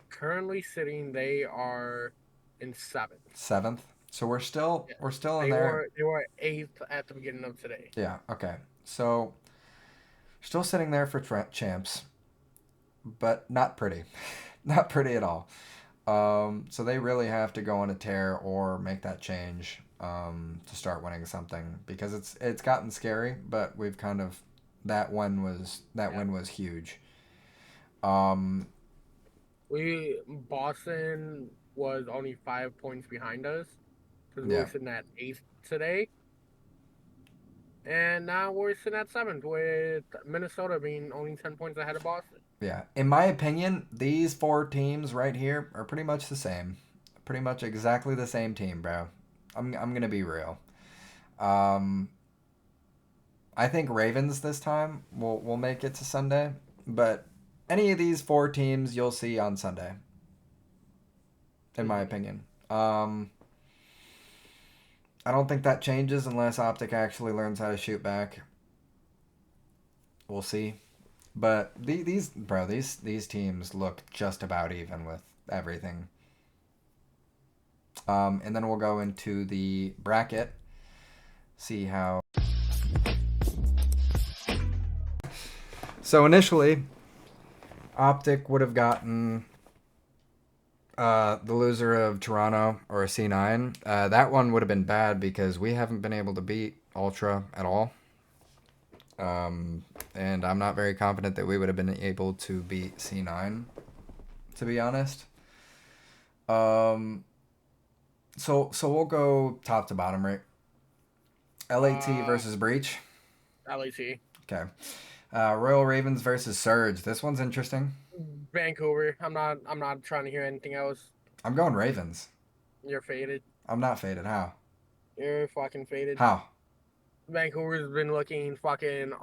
Currently sitting, they are in seventh. 7th. So we're still Yes, we're still in there. they were eighth at the beginning of today. Yeah. Okay. So still sitting there for champs, but not pretty, not pretty at all. So they really have to go on a tear or make that change to start winning something because it's gotten scary. But we've kind of that Yep. win was huge. Um, We Boston was only 5 points behind us because we were yeah, sitting at eighth today, and now we're sitting at seventh with Minnesota being only 10 points ahead of Boston. yeah. In my opinion, these 4 teams right here are pretty much the same, pretty much exactly the same team, bro. I'm gonna be real. Um, I think Ravens this time will make it to Sunday, but any of these 4 teams you'll see on Sunday, in my Mhm. opinion. I don't think that changes unless Optic actually learns how to shoot back. We'll see. But these teams look just about even with everything. And then we'll go into the bracket, see how. So initially, Optic would have gotten the loser of Toronto or C9. That one would have been bad because we haven't been able to beat Ultra at all. And I'm not very confident that we would have been able to beat C9, to be honest. Um, so we'll go top to bottom, right? LAT Uh, versus Breach. LAC, Okay. Royal Ravens versus Surge. This one's interesting. Vancouver. I'm not trying to hear anything else. I'm going Ravens. You're faded. I'm not faded. How? You're fucking faded. How? Vancouver's been looking fucking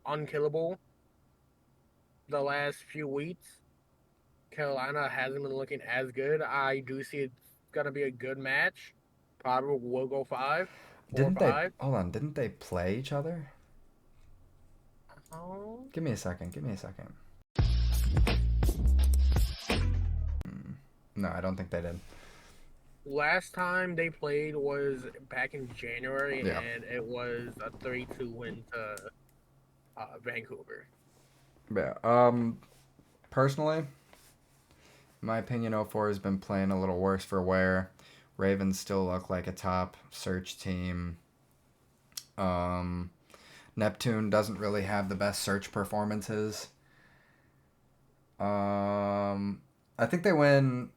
unkillable the last few weeks. Carolina hasn't been looking as good. I do see it's gonna be a good match. Probably will go five, four, Didn't they? five. Hold on. Didn't they play each other? Oh, Give me a second. Give me a second. No, I don't think they did. last time they played was back in January, Yeah. and it was a 3-2 win to Vancouver. Yeah. Personally, in my opinion, 04 has been playing a little worse for wear. Ravens still look like a top search team. Um, Neptune doesn't really have the best search performances. I think they win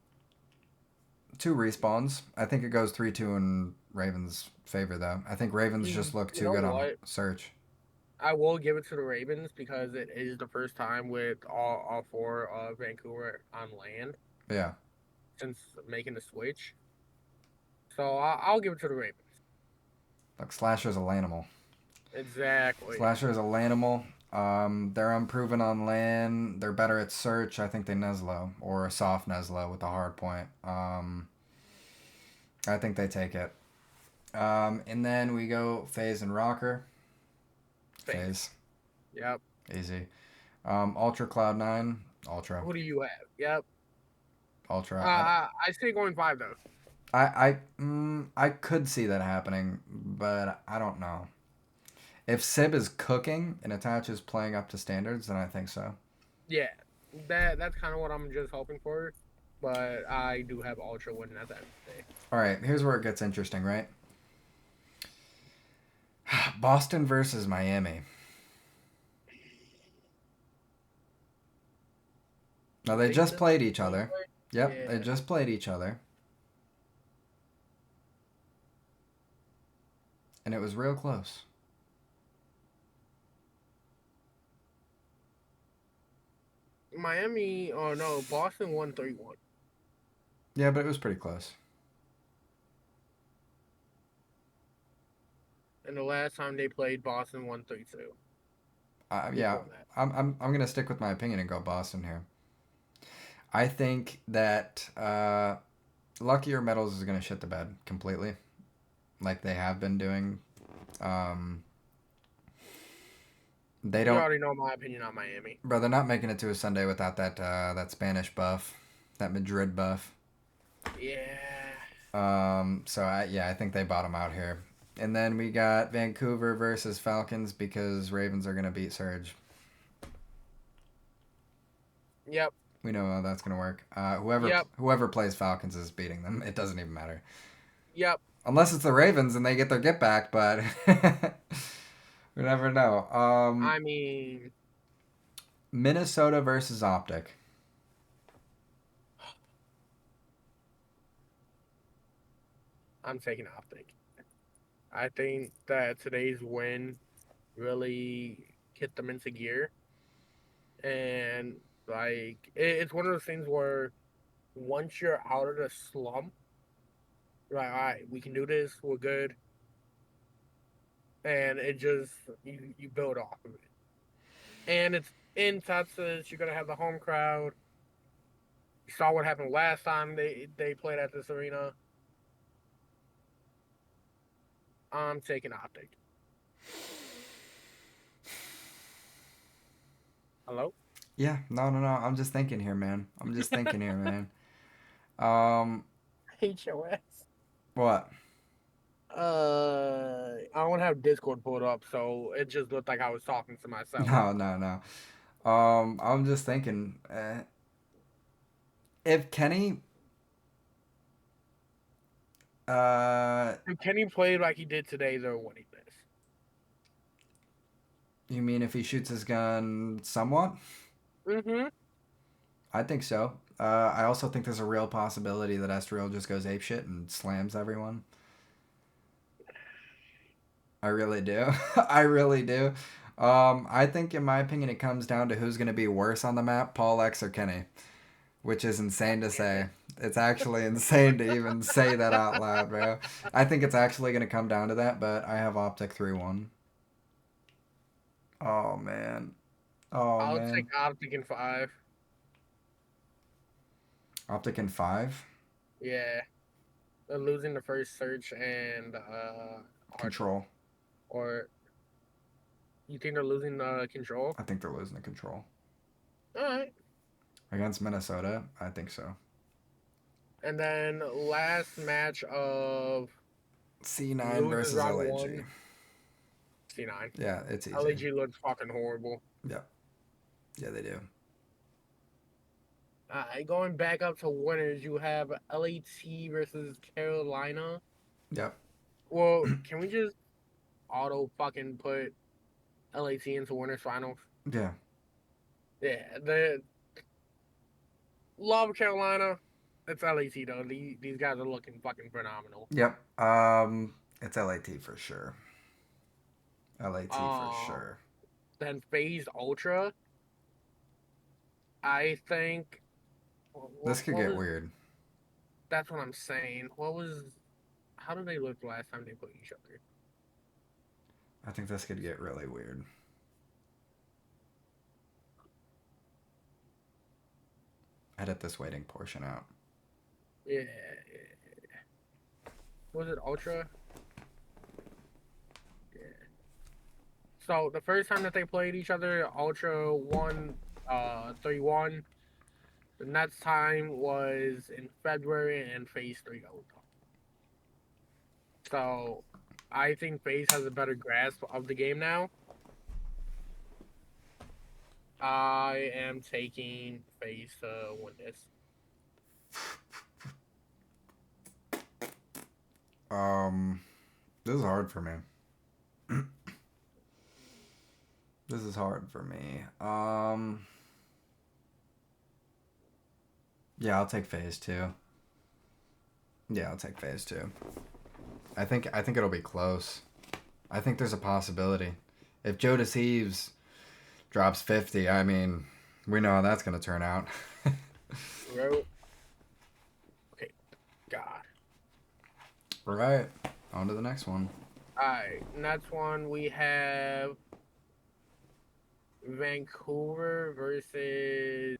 two respawns. I think it goes 3-2 in Ravens' favor, though. I think Ravens just look You too know good on what? search. I will give it to the Ravens because it is the first time with all four of Vancouver on land Yeah. since making the switch. So I'll give it to the Ravens. Look, Slasher's a Lanimal. Exactly. Slasher is a Lanimal. They're unproven on land. They're better at search. I think they Neslo or a soft Neslo with a hard point. I think they take it. And then we go Phase and Rocker. Face. Phase, Yep. easy. Ultra Cloud Nine, Ultra, Who do you have? Yep. Ultra. I say going five though. I could see that happening, but I don't know. If Sib is cooking and attaches playing up to standards, then I think so. Yeah. That's kind of what I'm just hoping for. But I do have Ultra winning at the end of the day. All right, here's where it gets interesting, right? Boston versus Miami. Now You they think just this played each one other. way? Yep, they Yeah. just played each other, and it was real close. Miami, oh no, Boston won 3-1. Yeah, but it was pretty close. And the last time they played, Boston won 3-2 Yeah, before that. I'm gonna stick with my opinion and go Boston here. I think that Luckier Metals is gonna shit the bed completely, like they have been doing. Um, they You don't, already know my opinion on Miami. bro. They're not making it to a Sunday without that Spanish buff, that Madrid buff. Yeah. I think they bottom out here. And then we got Vancouver versus Falcons because Ravens are gonna beat Surge. Yep. We know how that's gonna work. Whoever Yep. whoever plays Falcons is beating them. It doesn't even matter Yep. unless it's the Ravens and they get their get back. But we never know. I mean, Minnesota versus Optic. I'm taking Optic. I think that today's win really hit them into gear. And, like, it's one of those things where once you're out of the slump, you're like, all right, we can do this. We're good. And it just, you build off of it. And it's in Texas. You're going to have the home crowd. You saw what happened last time they played at this arena. I'm taking Optic. Hello? Yeah, no. I'm just thinking here, man. I'm just thinking here, man. Um, HOS. what? I don't have Discord pulled up, so it just looked like I was talking to myself. No. I'm just thinking. If Kenny, uh, If Kenny played like he did today, they're winning this. you mean if he shoots his gun somewhat? Mm-hmm. I think so. I also think there's a real possibility that Estriel just goes apeshit and slams everyone. I really do. I really do. I think, in my opinion, it comes down to who's going to be worse on the map, Paul X or Kenny, which is insane to Damn say. it. It's actually insane to even say that out loud, bro. I think it's actually going to come down to that, but I have Optic 3-1. Oh, man. Oh, I'll take man. Optic in five. Optic in 5. Yeah. They're losing the first search and hard point. Control. Or you think they're losing control? I think they're losing the control. Alright. Against Minnesota, I think so. And then last match of C9 losers versus round LAG. one, C9. Yeah, it's easy. LAG looks fucking horrible. Yeah. Yeah, they do. Going back up to winners, you have LAT versus Carolina. Yep. Well, can we just auto fucking put LAT into winners finals? Yeah. Yeah, Love Carolina. It's LAT though. These guys are looking fucking phenomenal. Yep. It's LAT for sure. LAT for Um, sure. then FaZe Ultra. I think. This could What get was? weird. That's what I'm saying. What was? How did they look the last time they put each other? I think this could get really weird. Edit this waiting portion out. Yeah. Was it Ultra? Yeah. So the first time that they played each other, Ultra won 3-1. The next time was in February and Phase 3 got whooped. So I think Phase has a better grasp of the game now. I am taking Phase to win this. Um, this is hard for me. This is hard for me. Yeah, I'll take phase two. Yeah, I'll take phase two. I think it'll be close. I think there's a possibility. If Joe Deceives drops 50, I mean, we know how that's gonna turn out. Bro. Okay, God. Right. On to the next one. Alright, next one we have Vancouver versus.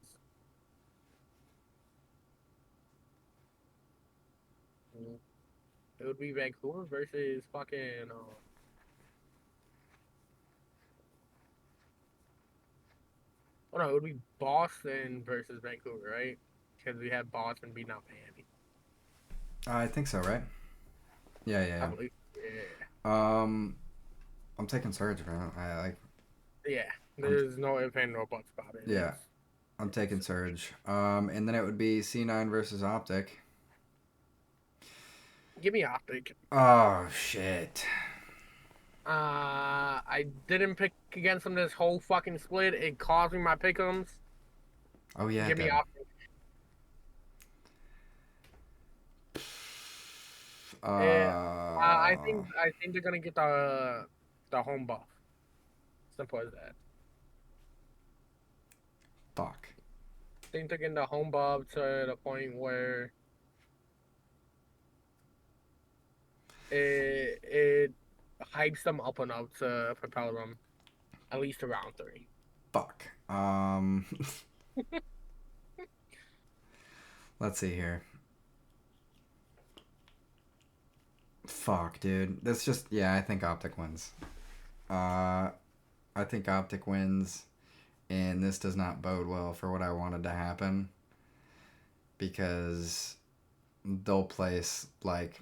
It would be Vancouver versus fucking. Oh no, it would be Boston versus Vancouver, right? Because we had Boston beating out Miami. I think so, right? Yeah, I yeah, believe. Yeah. yeah. I'm taking Surge, man. I like. Yeah. I'm There's no ifs and no buts about it. yeah. I'm taking It's Surge. And then it would be C9 versus Optic. give me Optic. Oh shit. I didn't pick against them this whole fucking split. It cost me my pick'ems. Oh yeah, it Give me did. Optic. Yeah. Uh, I think they're gonna get the home buff. Simple as that. fuck. I think they're getting the home buff to the point where it hypes them up enough to propel them at least to round three. Fuck. Let's see here. Fuck, dude. That's just yeah. I think Optic wins. Uh, I think Optic wins, and this does not bode well for what I wanted to happen because they'll place like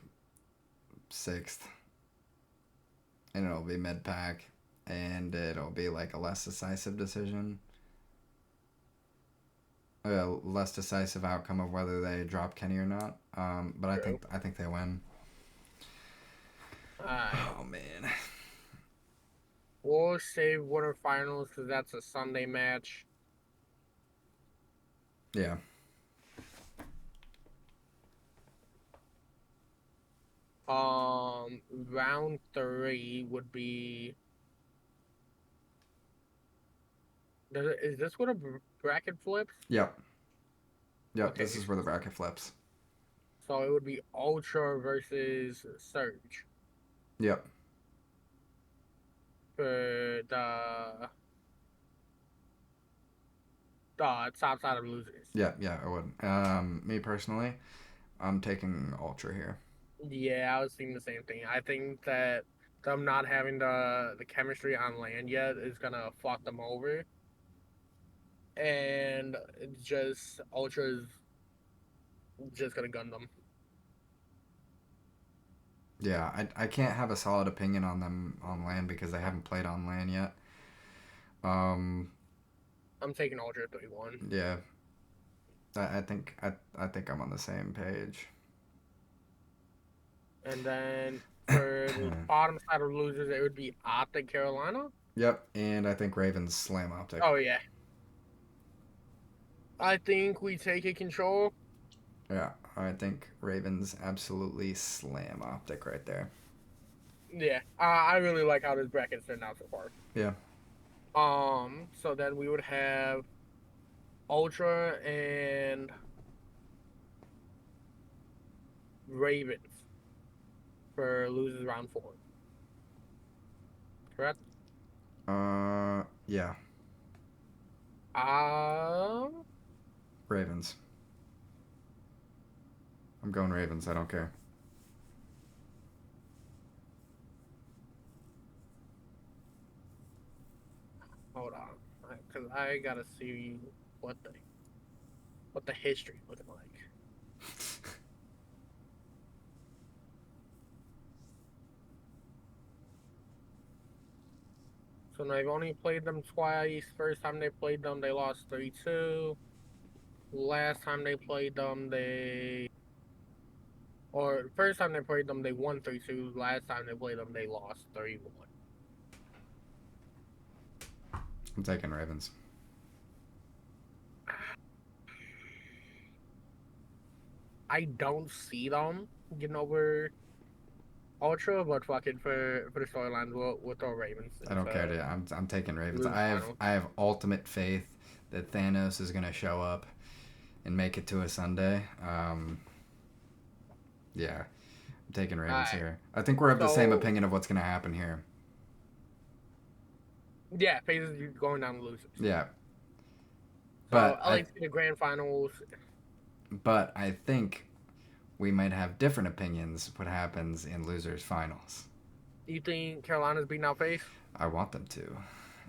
sixth, and it'll be mid pack, and it'll be like a less decisive decision. A less decisive outcome of whether they drop Kenny or not. But True. I think they win. Alright. Oh man. We'll save quarterfinals because that's a Sunday match. Yeah. Round three would be. Is this what a bracket flips? Yep. Yep. This Okay, is where the bracket flips. so it would be Ultra versus Surge Yep. for the top side of losers. Yeah. Yeah. I would. Me personally, I'm taking Ultra here. Yeah, I was thinking the same thing. I think that them not having the chemistry on land yet is gonna fuck them over, and it's just Ultra's just gonna gun them. Yeah. I can't have a solid opinion on them on land because they haven't played on land yet. Um. I'm taking Ultra 3-1. Yeah. I think I'm on the same page. And then for the bottom side of losers, it would be Optic Carolina. Yep. And I think Ravens slam Optic. Oh yeah, I think we take it control. Yeah, I think Ravens absolutely slam optic right there. Yeah, I really like how this bracket's turned out so far. Yeah. So then we would have Ultra and Ravens for loses round 4. Correct? Yeah. Um, Ravens. I'm going Ravens. I don't care. hold on, because I gotta see what the what the history looking like. So they've only played them twice. First time they played them, they lost 3-2. Last time they played them, or first time they played them, they won 3-2. Last time they played them, they lost 3-1. I'm taking Ravens. I don't see them getting over Ultra, but fucking for the storylines, we'll throw Ravens I into don't care. I'm taking Ravens. lose final. I have ultimate faith that Thanos is gonna show up and make it to a Sunday. Yeah, I'm taking All Ravens right. here. I think we're of the same So opinion of what's gonna happen here. yeah, phases going down the losers. Yeah, So but I LAC the grand finals. but I think we might have different opinions what happens in losers finals. You think Carolina's beating out face? I want them to,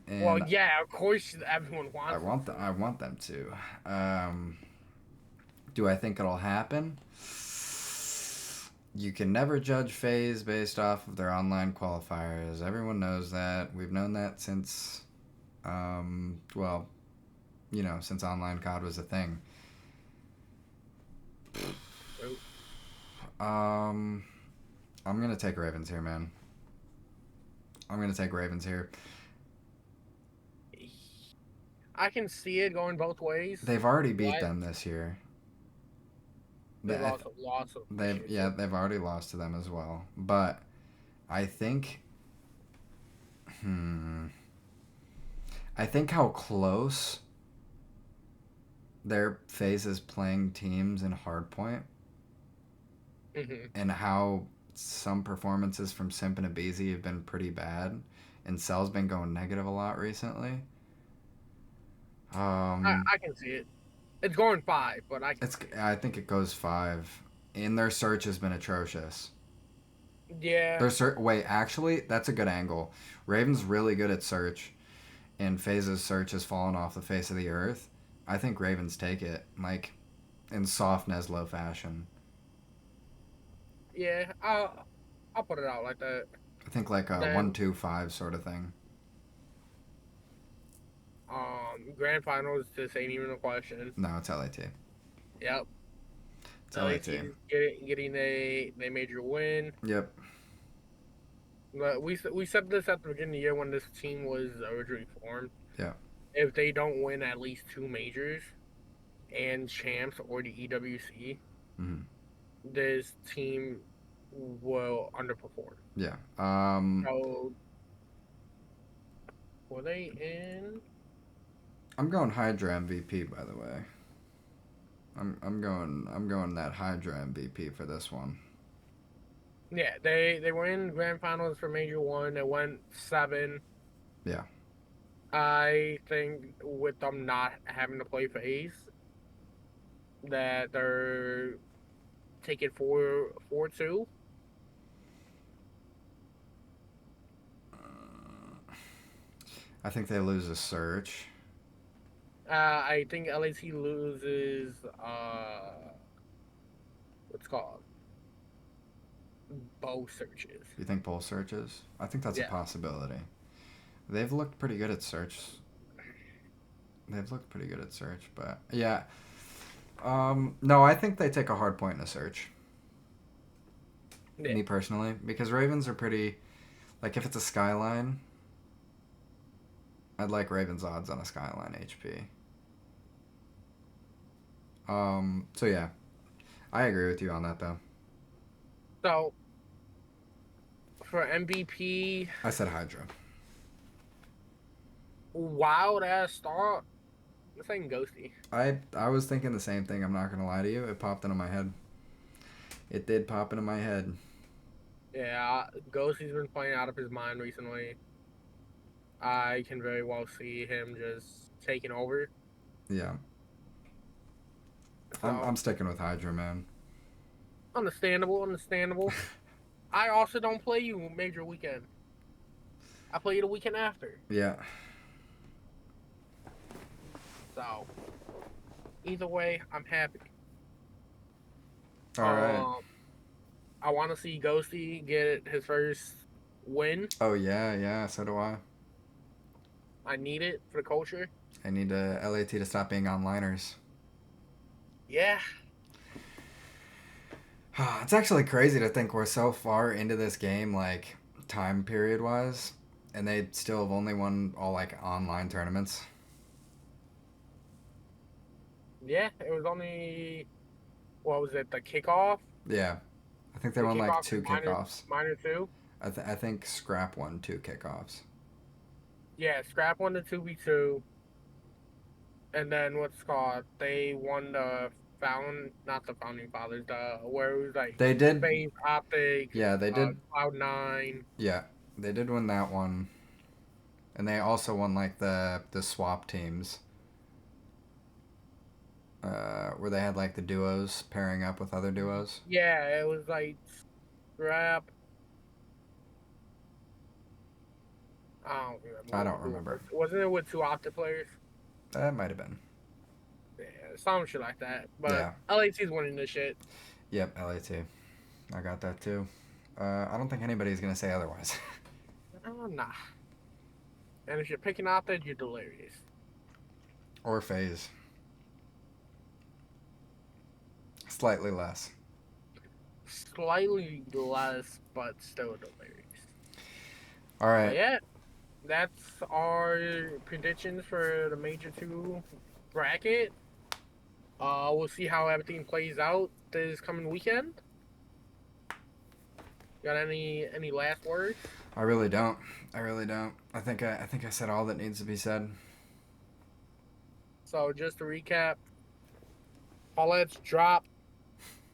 Well, and yeah, of course everyone wants them to. I want them to. Do I think it'll happen? You can never judge FaZe based off of their online qualifiers. Everyone knows that. We've known that since, well, since online COD was a thing. Um, I'm gonna take Ravens here, man. I'm gonna take Ravens here. I can see it going both ways. They've already beat But them this year. they've also lost them this year too. They've already lost to them as well. But I think, hmm, I think how close their phases playing teams in Hardpoint Hmm. and how some performances from Simp and Abizi have been pretty bad, and Cell's been going negative a lot recently. Um, I can see it. It's going 5, but I can it's see it. I think it goes 5, and their search has been atrocious. Yeah, Wait, actually, that's a good angle. Raven's really good at search, and FaZe's search has fallen off the face of the earth. I think Ravens take it, like in soft Neslo fashion. yeah. I'll put it out like that. I think like a Then 1-2-5 sort of thing. grand finals just ain't even a question. No, it's LAT. Yep. It's LAT LAT. is getting a major win. Yep. But we said this at the beginning of the year when this team was originally formed. Yeah. If they don't win at least 2 majors and champs or the EWC, Mm-hmm. this team will underperform. Yeah. So were they in? I'm going Hydra MVP by the way. I'm going that Hydra MVP for this one. Yeah, they were in grand finals for Major One. They went 7. Yeah. I think with them not having to play phase, that they're taking 4-2. I think they lose a search. I think LAC loses what's it called both searches. You think both searches? I think that's a Yeah, possibility. They've looked pretty good at search. They've looked pretty good at search, but yeah. No, I think they take a hard point in a search. yeah, Me personally, because Ravens are pretty. Like if it's a skyline, I'd like Ravens odds on a skyline HP. So yeah, I agree with you on that though. So for MVP, I said Hydra. wild ass start. I'm saying Ghosty. I was thinking the same thing. I'm not gonna lie to you. It popped into my head. It did pop into my head. Yeah, Ghosty's been playing out of his mind recently. I can very well see him just taking over. Yeah, I'm So sticking with Hydra, man. understandable, understandable. I also don't play you major weekend. I play you the weekend after. Yeah. So either way, I'm happy. All right. Um, I want to see Ghosty get his first win. Oh yeah, yeah. So do I. I need it for the culture. I need LAT to stop being onliners. Yeah, It's actually crazy to think we're so far into this game, like time period wise, and they still have only won all like online tournaments. yeah. It was only what was it? The kickoff. Yeah, I think they The won like kickoff two and minor kickoffs. minor two. I think Scrap won two kickoffs. Yeah, Scrap won the 2v2, and then what's it called? They won the found not the founding fathers. The where it was like They did, Phase Optic, yeah, they did, Cloud9. yeah, they did win that one, and they also won like the swap teams, where they had like the duos pairing up with other duos. Yeah, it was like Scrap. I don't remember I what the don't duel was. remember. Wasn't it with two Optic players? That might have been. Yeah, some shit like that. But Yeah. LAT's winning this shit. Yep. LAT. I got that too. I don't think anybody's gonna say otherwise. Oh, nah. And if you're picking Optic, you're delirious. Or phase. Slightly less. Slightly less, but still delirious. All But right. yeah, that's our predictions for the Major 2 bracket. We'll see how everything plays out this coming weekend. Got any last words? I really don't. I really don't. I think I said all that needs to be said. So just to recap, Paulette's drop,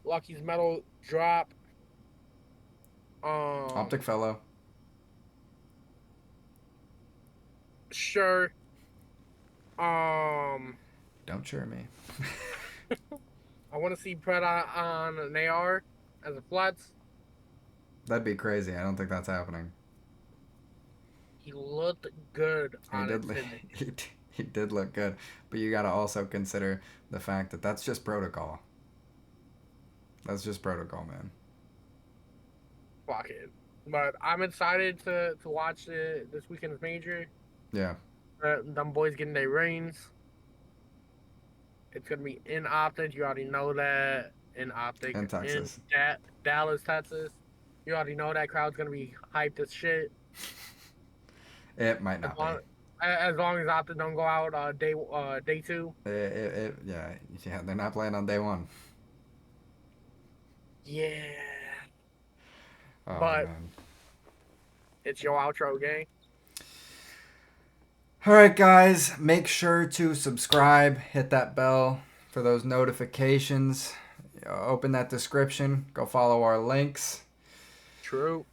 Lucky's medal drop. Optic fellow. Sure. Um, Don't cheer me. I want to see Pred on an AR as a flats. That'd be crazy. I don't think that's happening. He looked good He on did. it Sydney. He did look good, but you got to also consider the fact that that's just protocol. That's just protocol, man. Fuck it. But I'm excited to watch this weekend's major. Yeah. Them boys getting their reigns. It's gonna be in Optic. You already know that in Optic In in Texas. Dallas, Texas. You already know that crowd's gonna be hyped as shit. It might As not be. long as long as Optic don't go out day two. Yeah, yeah. They're not playing on day one. Yeah. Oh But man. it's your outro game. All right, guys. Make sure to subscribe. Hit that bell for those notifications. Open that description. Go follow our links. True.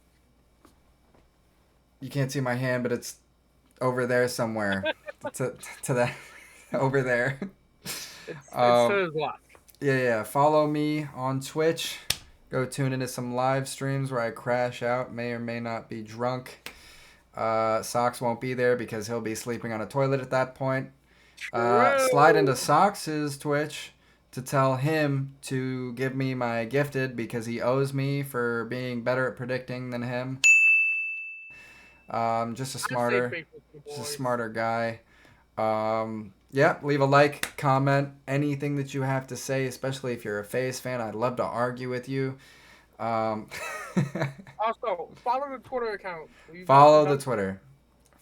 You can't see my hand, but it's over there somewhere. to that over there. It's to Um, his left. yeah. Follow me on Twitch. Go tune into some live streams where I crash out. May or may not be drunk. Socks won't be there because he'll be sleeping on a toilet at that point. Slide into True. Socks' Twitch to tell him to give me my gifted because he owes me for being better at predicting than him. Just a I say smarter, faithful two just a boys. smarter guy. Yeah, leave a like, comment, anything that you have to say, especially if you're a FaZe fan. I'd love to argue with you. Um, Also, follow the Twitter account. We've follow the done Twitter.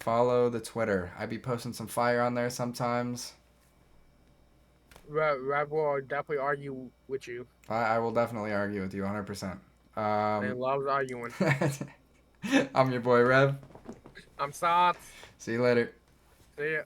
Follow the Twitter. I be posting some fire on there sometimes. Rev will definitely argue with you, I will definitely argue with you 100%. and Um, loves arguing. I'm your boy Rev. I'm Sots. See you later. See ya.